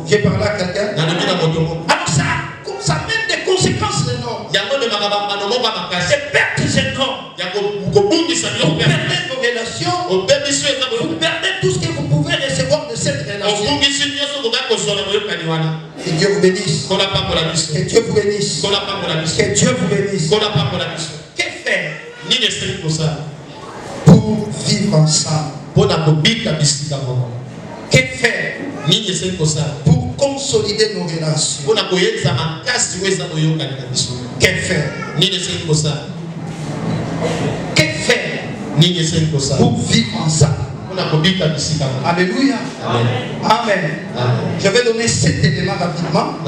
J'ai parlé à quelqu'un. Alors ça mène des conséquences énormes. Des pertes énormes. Vous perdez vos relations. Vous perdez tout ce que vous pouvez recevoir de cette relation. Que Dieu vous bénisse. Que Dieu vous bénisse. Que Dieu vous bénisse. Que faire pour vivre ensemble? Que faire pour consolider nos relations? Que faire? Que faire pour vivre ensemble? Alléluia. Amen. Je vais donner 7 éléments rapidement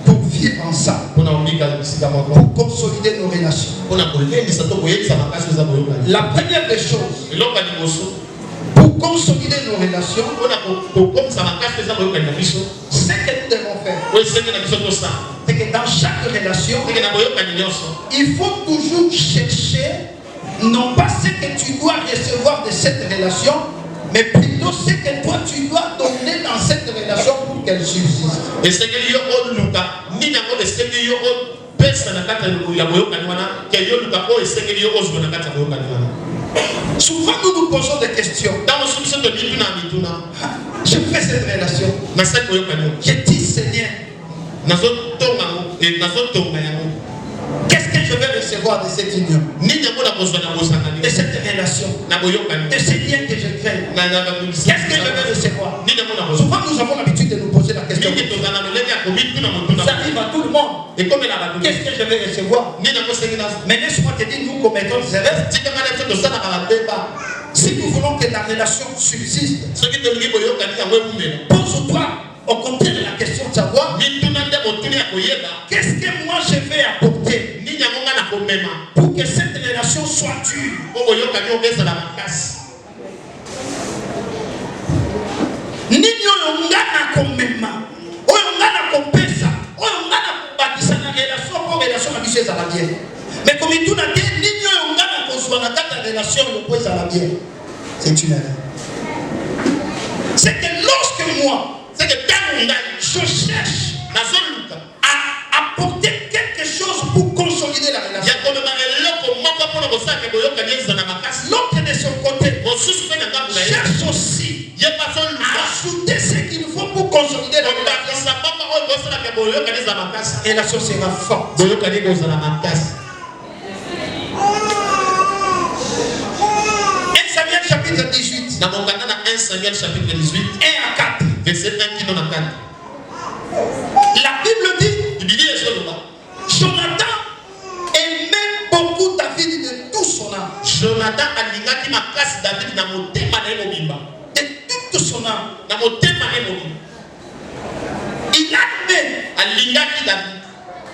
pour vivre ensemble, pour consolider nos relations. La première des choses, pour consolider nos relations, ce que nous devons faire, c'est que dans chaque relation, il faut toujours chercher non pas ce que tu dois recevoir de cette relation, mais plutôt ce que toi tu dois donner dans cette relation pour qu'elle subsiste. Souvent nous nous posons des questions. Je fais cette relation. Je dis Seigneur, qu'est-ce que je vais recevoir de cette union, de cette relation, de ces liens que je crée? Qu'est-ce que je vais recevoir? Souvent nous avons l'habitude de nous poser la question. Ça arrive à tout le monde. Qu'est-ce que je vais recevoir? Mais laisse-moi te dire, nous commettons des erreurs. Si nous voulons que la relation subsiste, pose-toi au contraire la question de savoir qu'est-ce que moi je vais apporter pour que cette relation soit dure. Nini oyongana komema, oyongana kopesa, oyongana kubakisa na relation pour relation na biso ezala bien. Mais comme tout n'a dit, nini oyongana kozwa na kata relation pour ezala bien. C'est une erreur. C'est que lorsque moi, je cherche à apporter quelque chose pour consolider la relation, l'autre de son côté cherche aussi à ajouter ce qu'il faut pour consolider la relation. Et la chose sera forte. 1 Samuel chapitre 18. 1 Samuel chapitre 18. 1 à 4. Verset 1 qui donne à 4. La Bible dit, Jonathan aimait beaucoup David de tout son âme. Jonathan a lingaki makasi David na motema na mobimba. De toute son âme. Na motema na mobimba. Il a aimé a lingaki David.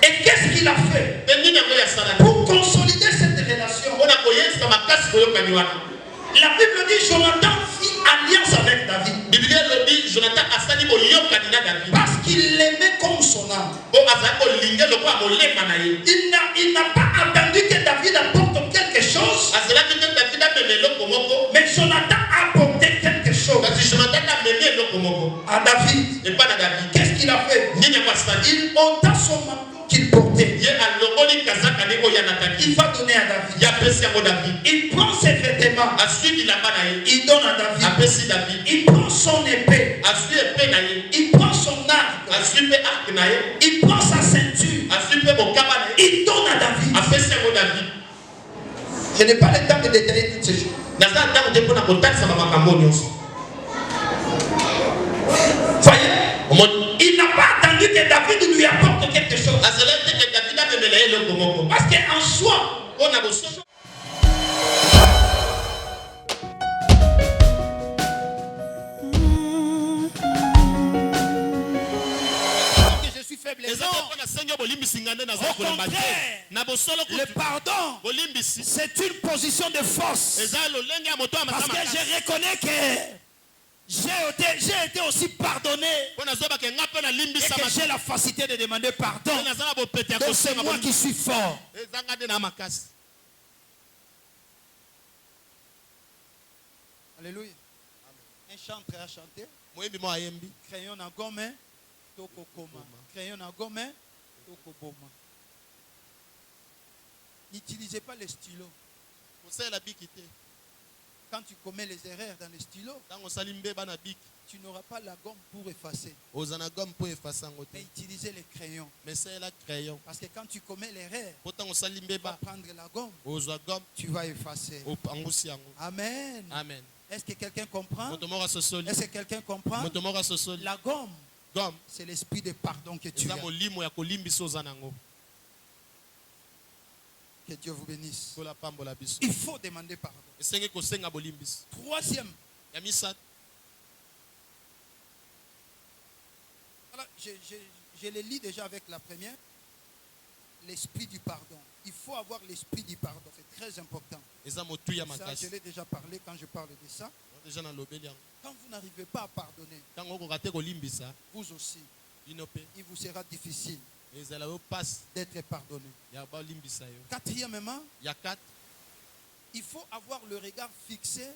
Et qu'est-ce qu'il a fait pour consolider cette relation. La Bible dit Jonathan fit alliance avec David. Parce qu'il l'aimait comme son âme. Il n'a pas attendu que David apporte quelque chose. Mais Jonathan a apporté quelque chose à David. Qu'est-ce qu'il a fait? Il ôta son manteau qu'il portait. Il va donner à David. Il prend ses vêtements. Il donne à David. Il prend son épée. Il prend son arc. Il prend sa ceinture. Il donne à David. Je n'ai pas le temps de détailler toutes ces choses. Voyez, il n'a pas attendu que David lui apporte quelque chose. Parce qu'en soi, je suis faible. Le pardon, c'est une position de force. Parce que je reconnais que j'ai été aussi pardonné et que j'ai la facilité de demander pardon. Donc c'est moi qui suis fort. Alléluia. Un chanteur a chanté. Crayon na gomme, toko koma. Crayon na gomme, toko boma. N'utilisez pas les stylos. Quand tu commets les erreurs dans les stylos, tu n'auras pas la gomme pour effacer. Mais utilisez les crayons. Parce que quand tu commets l'erreur, tu vas prendre la gomme, tu vas effacer. Amen. Est-ce que quelqu'un comprend? Est-ce que quelqu'un comprend? La gomme, c'est l'esprit de pardon que tu as. Que Dieu vous bénisse. Il faut demander pardon. Troisième. Alors, je le lis déjà avec la première. L'esprit du pardon. Il faut avoir l'esprit du pardon. C'est très important. Ça, je l'ai déjà parlé quand je parle de ça. Quand vous n'arrivez pas à pardonner, vous aussi, il vous sera difficile d'être pardonné. Quatrièmement, il faut avoir le regard fixé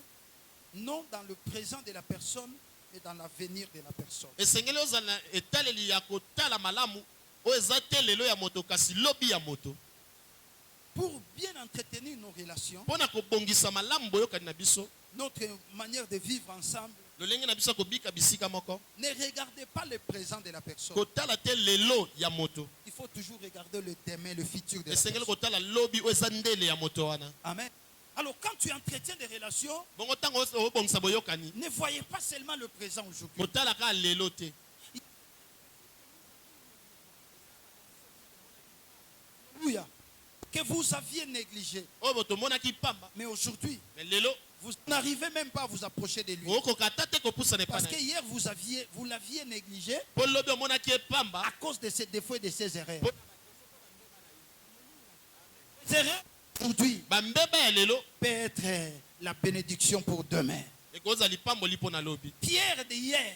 non dans le présent de la personne, mais dans l'avenir de la personne. Pour bien entretenir nos relations, notre manière de vivre ensemble, ne regardez pas le présent de la personne. Il faut toujours regarder le demain, le futur de la personne. Amen. Alors quand tu entretiens des relations, ne voyez pas seulement le présent aujourd'hui. Que vous aviez négligé. Mais aujourd'hui, vous n'arrivez même pas à vous approcher de lui. Parce que hier, vous l'aviez négligé à cause de ses défauts et de ses erreurs. Ces erreurs, aujourd'hui, peut être la bénédiction pour demain. Pierre d'hier,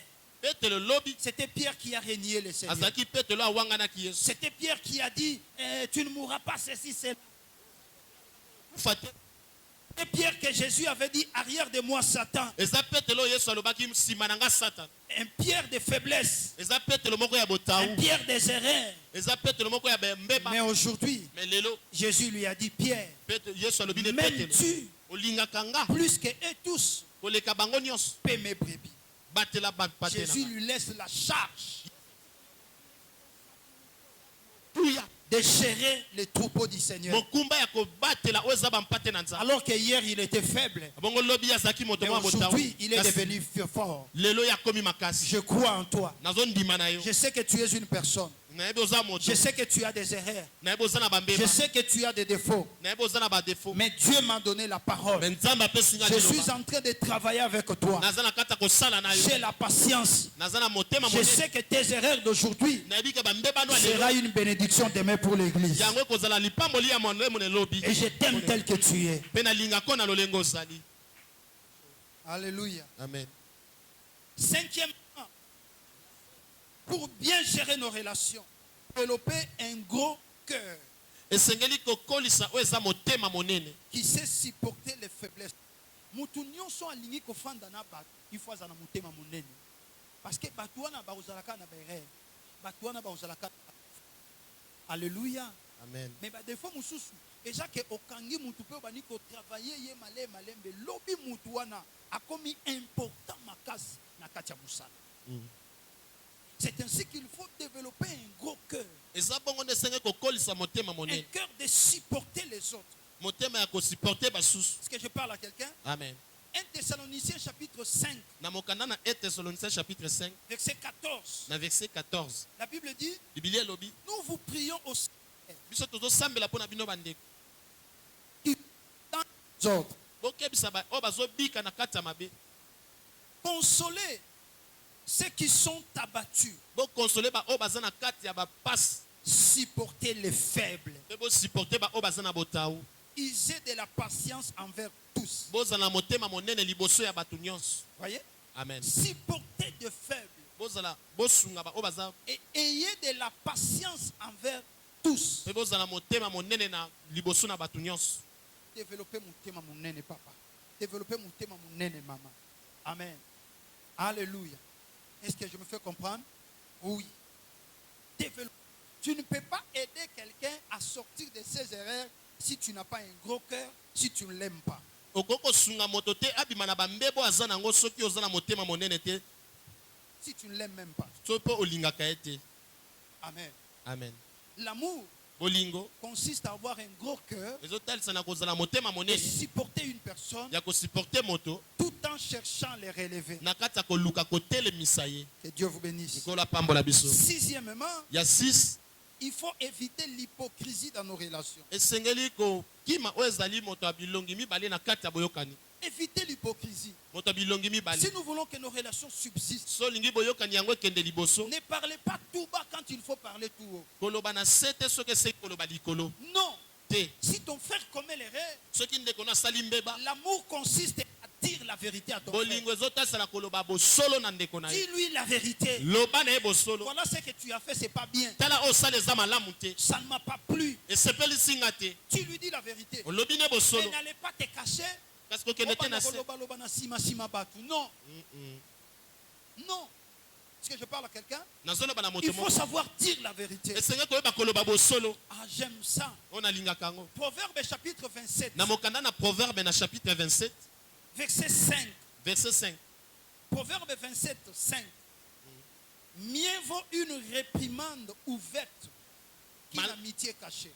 c'était Pierre qui a régné le Seigneur. C'était Pierre qui a dit tu ne mourras pas, ceci, c'est. Et Pierre que Jésus avait dit arrière de moi Satan. Un Pierre de faiblesse. Un Pierre des erreurs. Mais aujourd'hui, Jésus lui a dit Pierre, m'aimes-tu plus que eux tous? Paie mes brebis. Jésus lui laisse la charge de gérer les troupeaux du Seigneur. Alors que hier il était faible, mais aujourd'hui il est devenu fort. Je crois en toi. Je sais que tu es une personne Je sais que tu as des erreurs. Je sais que tu as des défauts. Mais Dieu m'a donné la parole. Je suis en train de travailler avec toi. J'ai la patience. Je sais que tes erreurs d'aujourd'hui sera une bénédiction demain pour l'église. Et je t'aime tel que tu es. Alléluia. Amen. Cinquièmement, pour bien gérer nos relations, développer un gros cœur qui sait supporter les faiblesses. Parce que alléluia. Amen. Mais des fois déjà que okangi mutu pe bani ko travailler ye malembe lobi mutu wana a commis important makasi na kati ya musala. C'est ainsi qu'il faut développer un gros cœur. Un cœur de supporter les autres. Est-ce que je parle à quelqu'un? Amen. 1 Thessaloniciens chapitre 5. Verset 14. La Bible dit, nous vous prions au Seigneur consoler ceux qui sont abattus, supporter les faibles, user de la patience envers tous. Voyez? Amen. Supporter de faibles et ayez de la patience envers tous. Développez mon thème mon nene papa. Développez mon thème mon nene maman. Amen. Alléluia. Est-ce que je me fais comprendre? Oui. Tu ne peux pas aider quelqu'un à sortir de ses erreurs si tu n'as pas un gros cœur, si tu ne l'aimes pas. Si tu ne l'aimes même pas. Amen. Amen. L'amour consiste à avoir un gros cœur et supporter une personne tout en cherchant les relever. Que Dieu vous bénisse. Sixièmement, il faut éviter l'hypocrisie dans nos relations. Évitez l'hypocrisie. Si nous voulons que nos relations subsistent, ne parlez pas tout bas quand il faut parler tout haut. Non. Si ton frère commet l'erreur, l'amour consiste à dire la vérité à ton frère. Dis-lui la vérité. Voilà ce que tu as fait, c'est pas bien. Ça ne m'a pas plu. Tu lui dis la vérité. Et n'allez pas te cacher. Non. Non. Est-ce que je parle à quelqu'un? Il faut savoir dire la vérité. Ah, j'aime ça. Proverbe chapitre 27. Verset 5. Proverbe 27, 5. Mieux vaut une réprimande ouverte qu'une amitié cachée.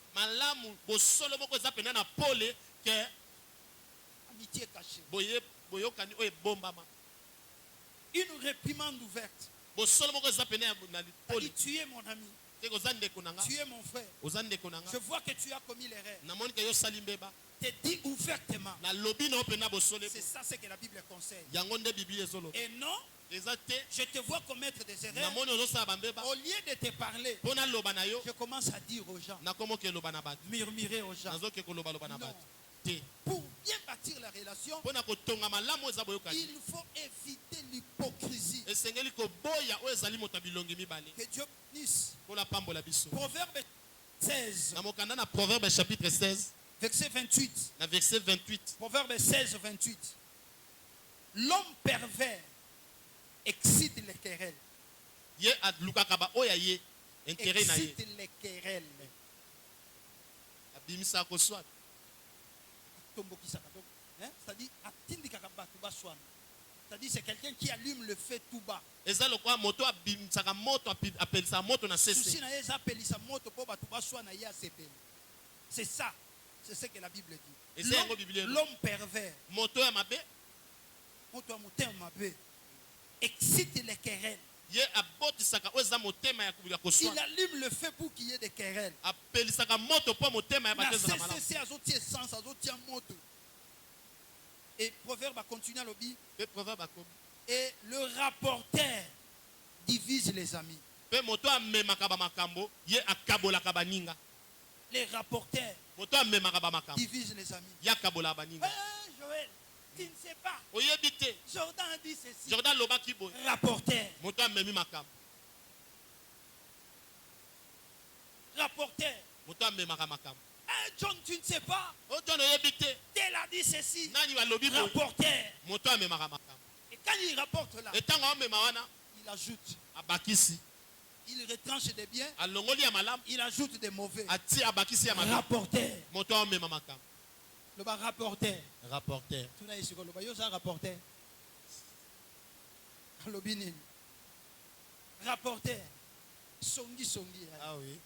Amitié cachée. Une réprimande ouverte. Tu es mon ami. Tu es mon frère. Je vois que tu as commis l'erreur. Te dis ouvertement. C'est ça ce que la Bible conseille. Et non, je te vois commettre des erreurs. Au lieu de te parler, je commence à dire aux gens, murmurer aux gens. Non. Pour bien bâtir la relation, il faut éviter l'hypocrisie. Que Dieu bénisse. Proverbe 16. Proverbe chapitre 16. Verset 28. Verset 28. Proverbe 16, 28. L'homme pervers excite les querelles. Excite les querelles. C'est-à-dire, c'est quelqu'un qui allume le feu tout bas. C'est ça. C'est ce que la Bible dit. L'homme pervers excite les querelles. Il allume le feu pour qu'il y ait des querelles. Et Proverbe a continué à l'obéir. Et le rapporteur divise les amis. Les rapporteurs divisent les amis. Joël, tu ne sais pas. Jordan a dit ceci. Rapporteur. Rapporteur. John, tu ne sais pas. Tel a dit ceci. Rapporteur. Et quand il rapporte là, il ajoute. Il retranche des biens. Il ajoute des mauvais. Rapporteur. Le rapporteur. Rapporteur. Tu n'as ici le rapporteur. Lobinin. Rapporteur. Songi. Ah oui.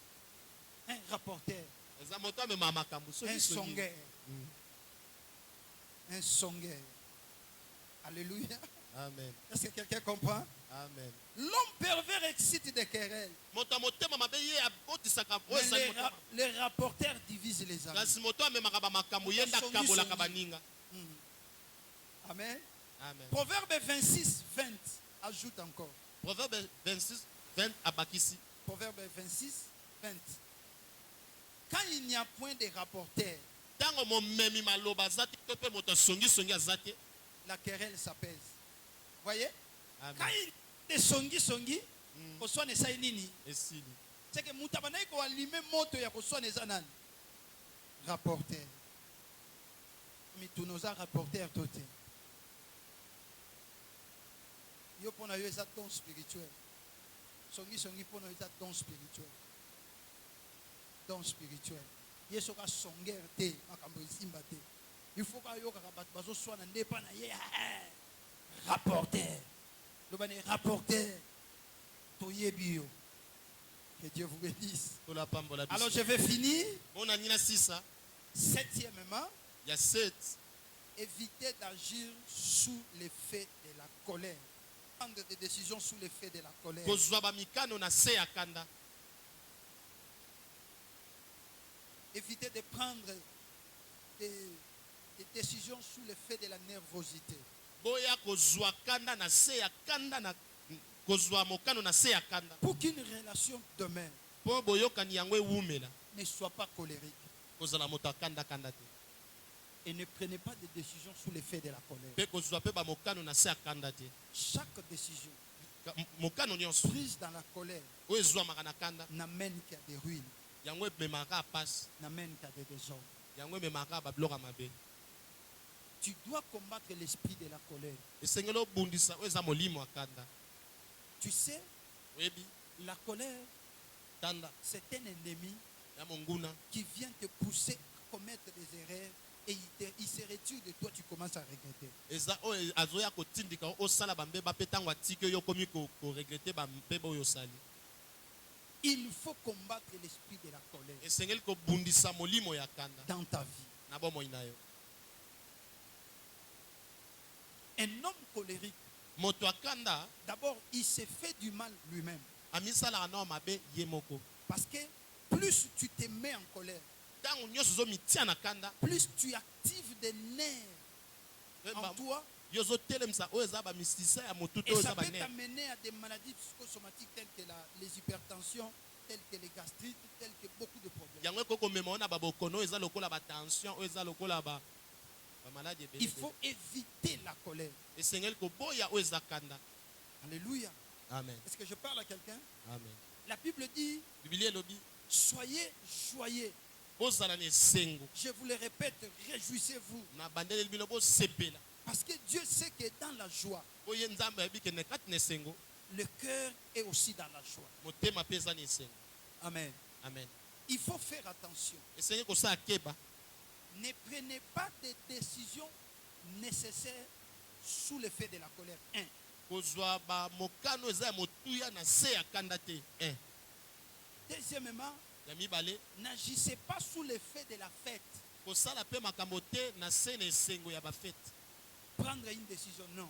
Un rapporteur. Un songueur. Un songueur. Alléluia. Amen. Est-ce que quelqu'un comprend? Amen. L'homme pervers excite des querelles. Les rapporteurs divisent les amis. Amen. Amen. Proverbe 26, 20 ajoute encore. Proverbe 26, 20 abakisi. Proverbe 26, 20. Quand il n'y a point de rapporteurs, la querelle s'apaise. Voyez? Amen. Quand il y a des songi, qu'on soit ne sa nini. C'est que mutabana ko allumer moto ya ko soit ne zanan. Rapporteur. Mais tous nos rapporteurs toté. Yo pona yo eza don spirituel. Songi pona yo eza don spirituel. Don spirituel. Yeso ka songer te makambo isimba te. Il faut ka yo ka bato bazo swana ndepa na ye. Rapporteur. Le bane rapporteur. Toyebio. Que Dieu vous bénisse. Alors je vais finir. Septièmement, il y a 7. Éviter d'agir sous l'effet de la colère. Prendre des décisions sous l'effet de la colère. Éviter de prendre des décisions sous l'effet de la nervosité. Pour qu'une relation demeure, ne sois pas colérique. Et ne prenez pas de décisions sous l'effet de la colère. Chaque décision prise dans la colère n'amène qu'à des ruines, n'amène qu'à des désordres. Tu dois combattre l'esprit de la colère. Tu sais, la colère, c'est un ennemi qui vient te pousser à commettre des erreurs et il se retire de toi, tu commences à regretter. Il faut combattre l'esprit de la colère dans ta vie. Un homme colérique, d'abord, il s'est fait du mal lui-même. Parce que plus tu te mets en colère, plus tu actives des nerfs en toi, et ça peut t'amener à des maladies psychosomatiques telles que les hypertensions, telles que les gastrites, telles que beaucoup de problèmes. Il faut éviter la colère. Alléluia. Amen. Est-ce que je parle à quelqu'un? Amen. La Bible dit, soyez joyeux. Je vous le répète, réjouissez-vous. Parce que Dieu sait que dans la joie, le cœur est aussi dans la joie. Amen. Amen. Il faut faire attention. Ne prenez pas de décisions nécessaires sous l'effet de la colère. 1. Deuxièmement, n'agissez pas sous l'effet de la fête. Prendre une décision, non.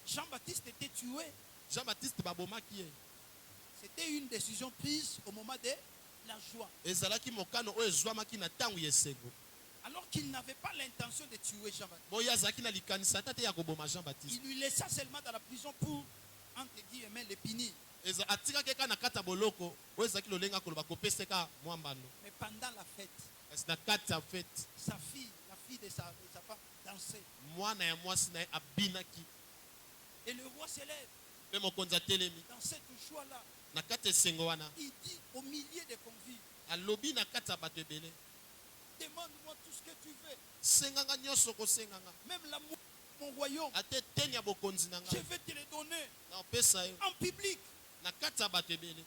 Jean-Baptiste était tué. Jean-Baptiste baboma qui est. C'était une décision prise au moment de la joie. Ezalaki mokano o ezwamaki na tangu yesengo. Alors qu'il n'avait pas l'intention de tuer Jean-Baptiste. Boya zaki na likanisa tata ya koboma Jean-Baptiste. Il lui laissa seulement dans la prison pour entre guillemets les punir. Eza atika keka na kata boloko o ezaki lolenga koloba kopeseka mwambano. Mais pendant la fête, Na kata fête, sa fille, la fille de sa femme dansait. mwana ya mwasi na abinaki. Et le roi s'élève Pe mokonzi atelemi dans cette joie-là. na kata esengo wana. Il dit aux milliers de convives, Alobi na kata bato ebele. demande-moi tout ce que tu veux. Senganga nyonso kosenganga. Même l'amour de mon royaume, Ate teni ya bokonzi na je nga. vais te le donner Na opesa yo en public. na kata bato ebele.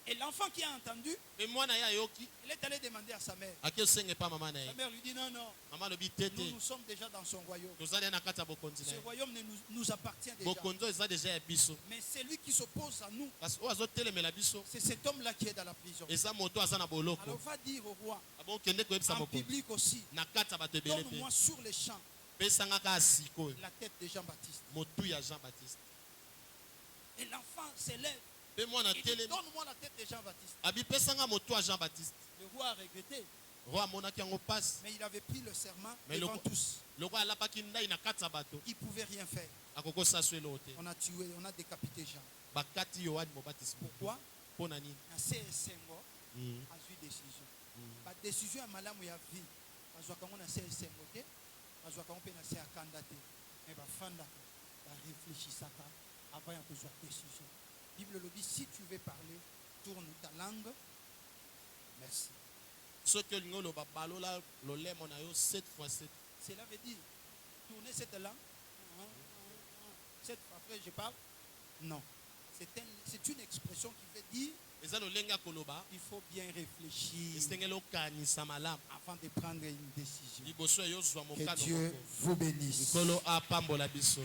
Et l'enfant qui a entendu, Pe mwana ya yoki il est allé demander à sa mère. ake osenge pa mama na Sa ye. mère lui dit non, non, Mama lobi tete. nous sommes déjà dans son royaume. Tozali na kata bokonzi na Ce ye. royaume nous appartient déjà. Bokonzi oyo eza deja ya biso. Mais celui qui s'oppose à nous, Kasi oyo azotelemela biso c'est cet homme-là qui est dans la prison. eza moto aza na Alors boloko. va dire au roi, Abokende koyebisa en mokonzi. public aussi, Na kata bato ebele pe. donne-moi sur les champs Pesanga ka sikoyo. la tête de Jean-Baptiste. Motu ya Jean-Baptiste. Et l'enfant s'élève. Pe mwana Il dit, telemi. donne-moi la tête de Jean-Baptiste. Abi pesanga motu ya Jean-Baptiste. Le roi a regretté, Roi amonaki yango pasi. mais il avait pris le serment Mais devant le- tous. Loko alapaki ndai na kata bato. Il ne pouvait rien faire. Akokosa so eloko te. On a tué, on a décapité Jean. Bakati Yohani mobatisi. Pourquoi? Pona nini? Na CSNgo Mhm. a eu décision. La décision à malamu ya vie. Bazwakango na CSNgo te. Bazwakango pe na se akanda te. Mais bafandaka, ba réfléchissaka avant ya kozwa décision. Bible le dit, si tu veux parler, tourne ta langue. Merci. Soki olingi oloba balola lolemo na yo 7 fois 7. Cela veut dire tourner cette langue. Cette après je parle. Non. C'est une expression qui veut dire Eza lolenge ya koloba. il faut bien réfléchir Esengeli okanisa malamu. avant de prendre une décision. Liboso ya yozwa Que mokano Dieu moko. vous bénisse. Nkolo apambola biso.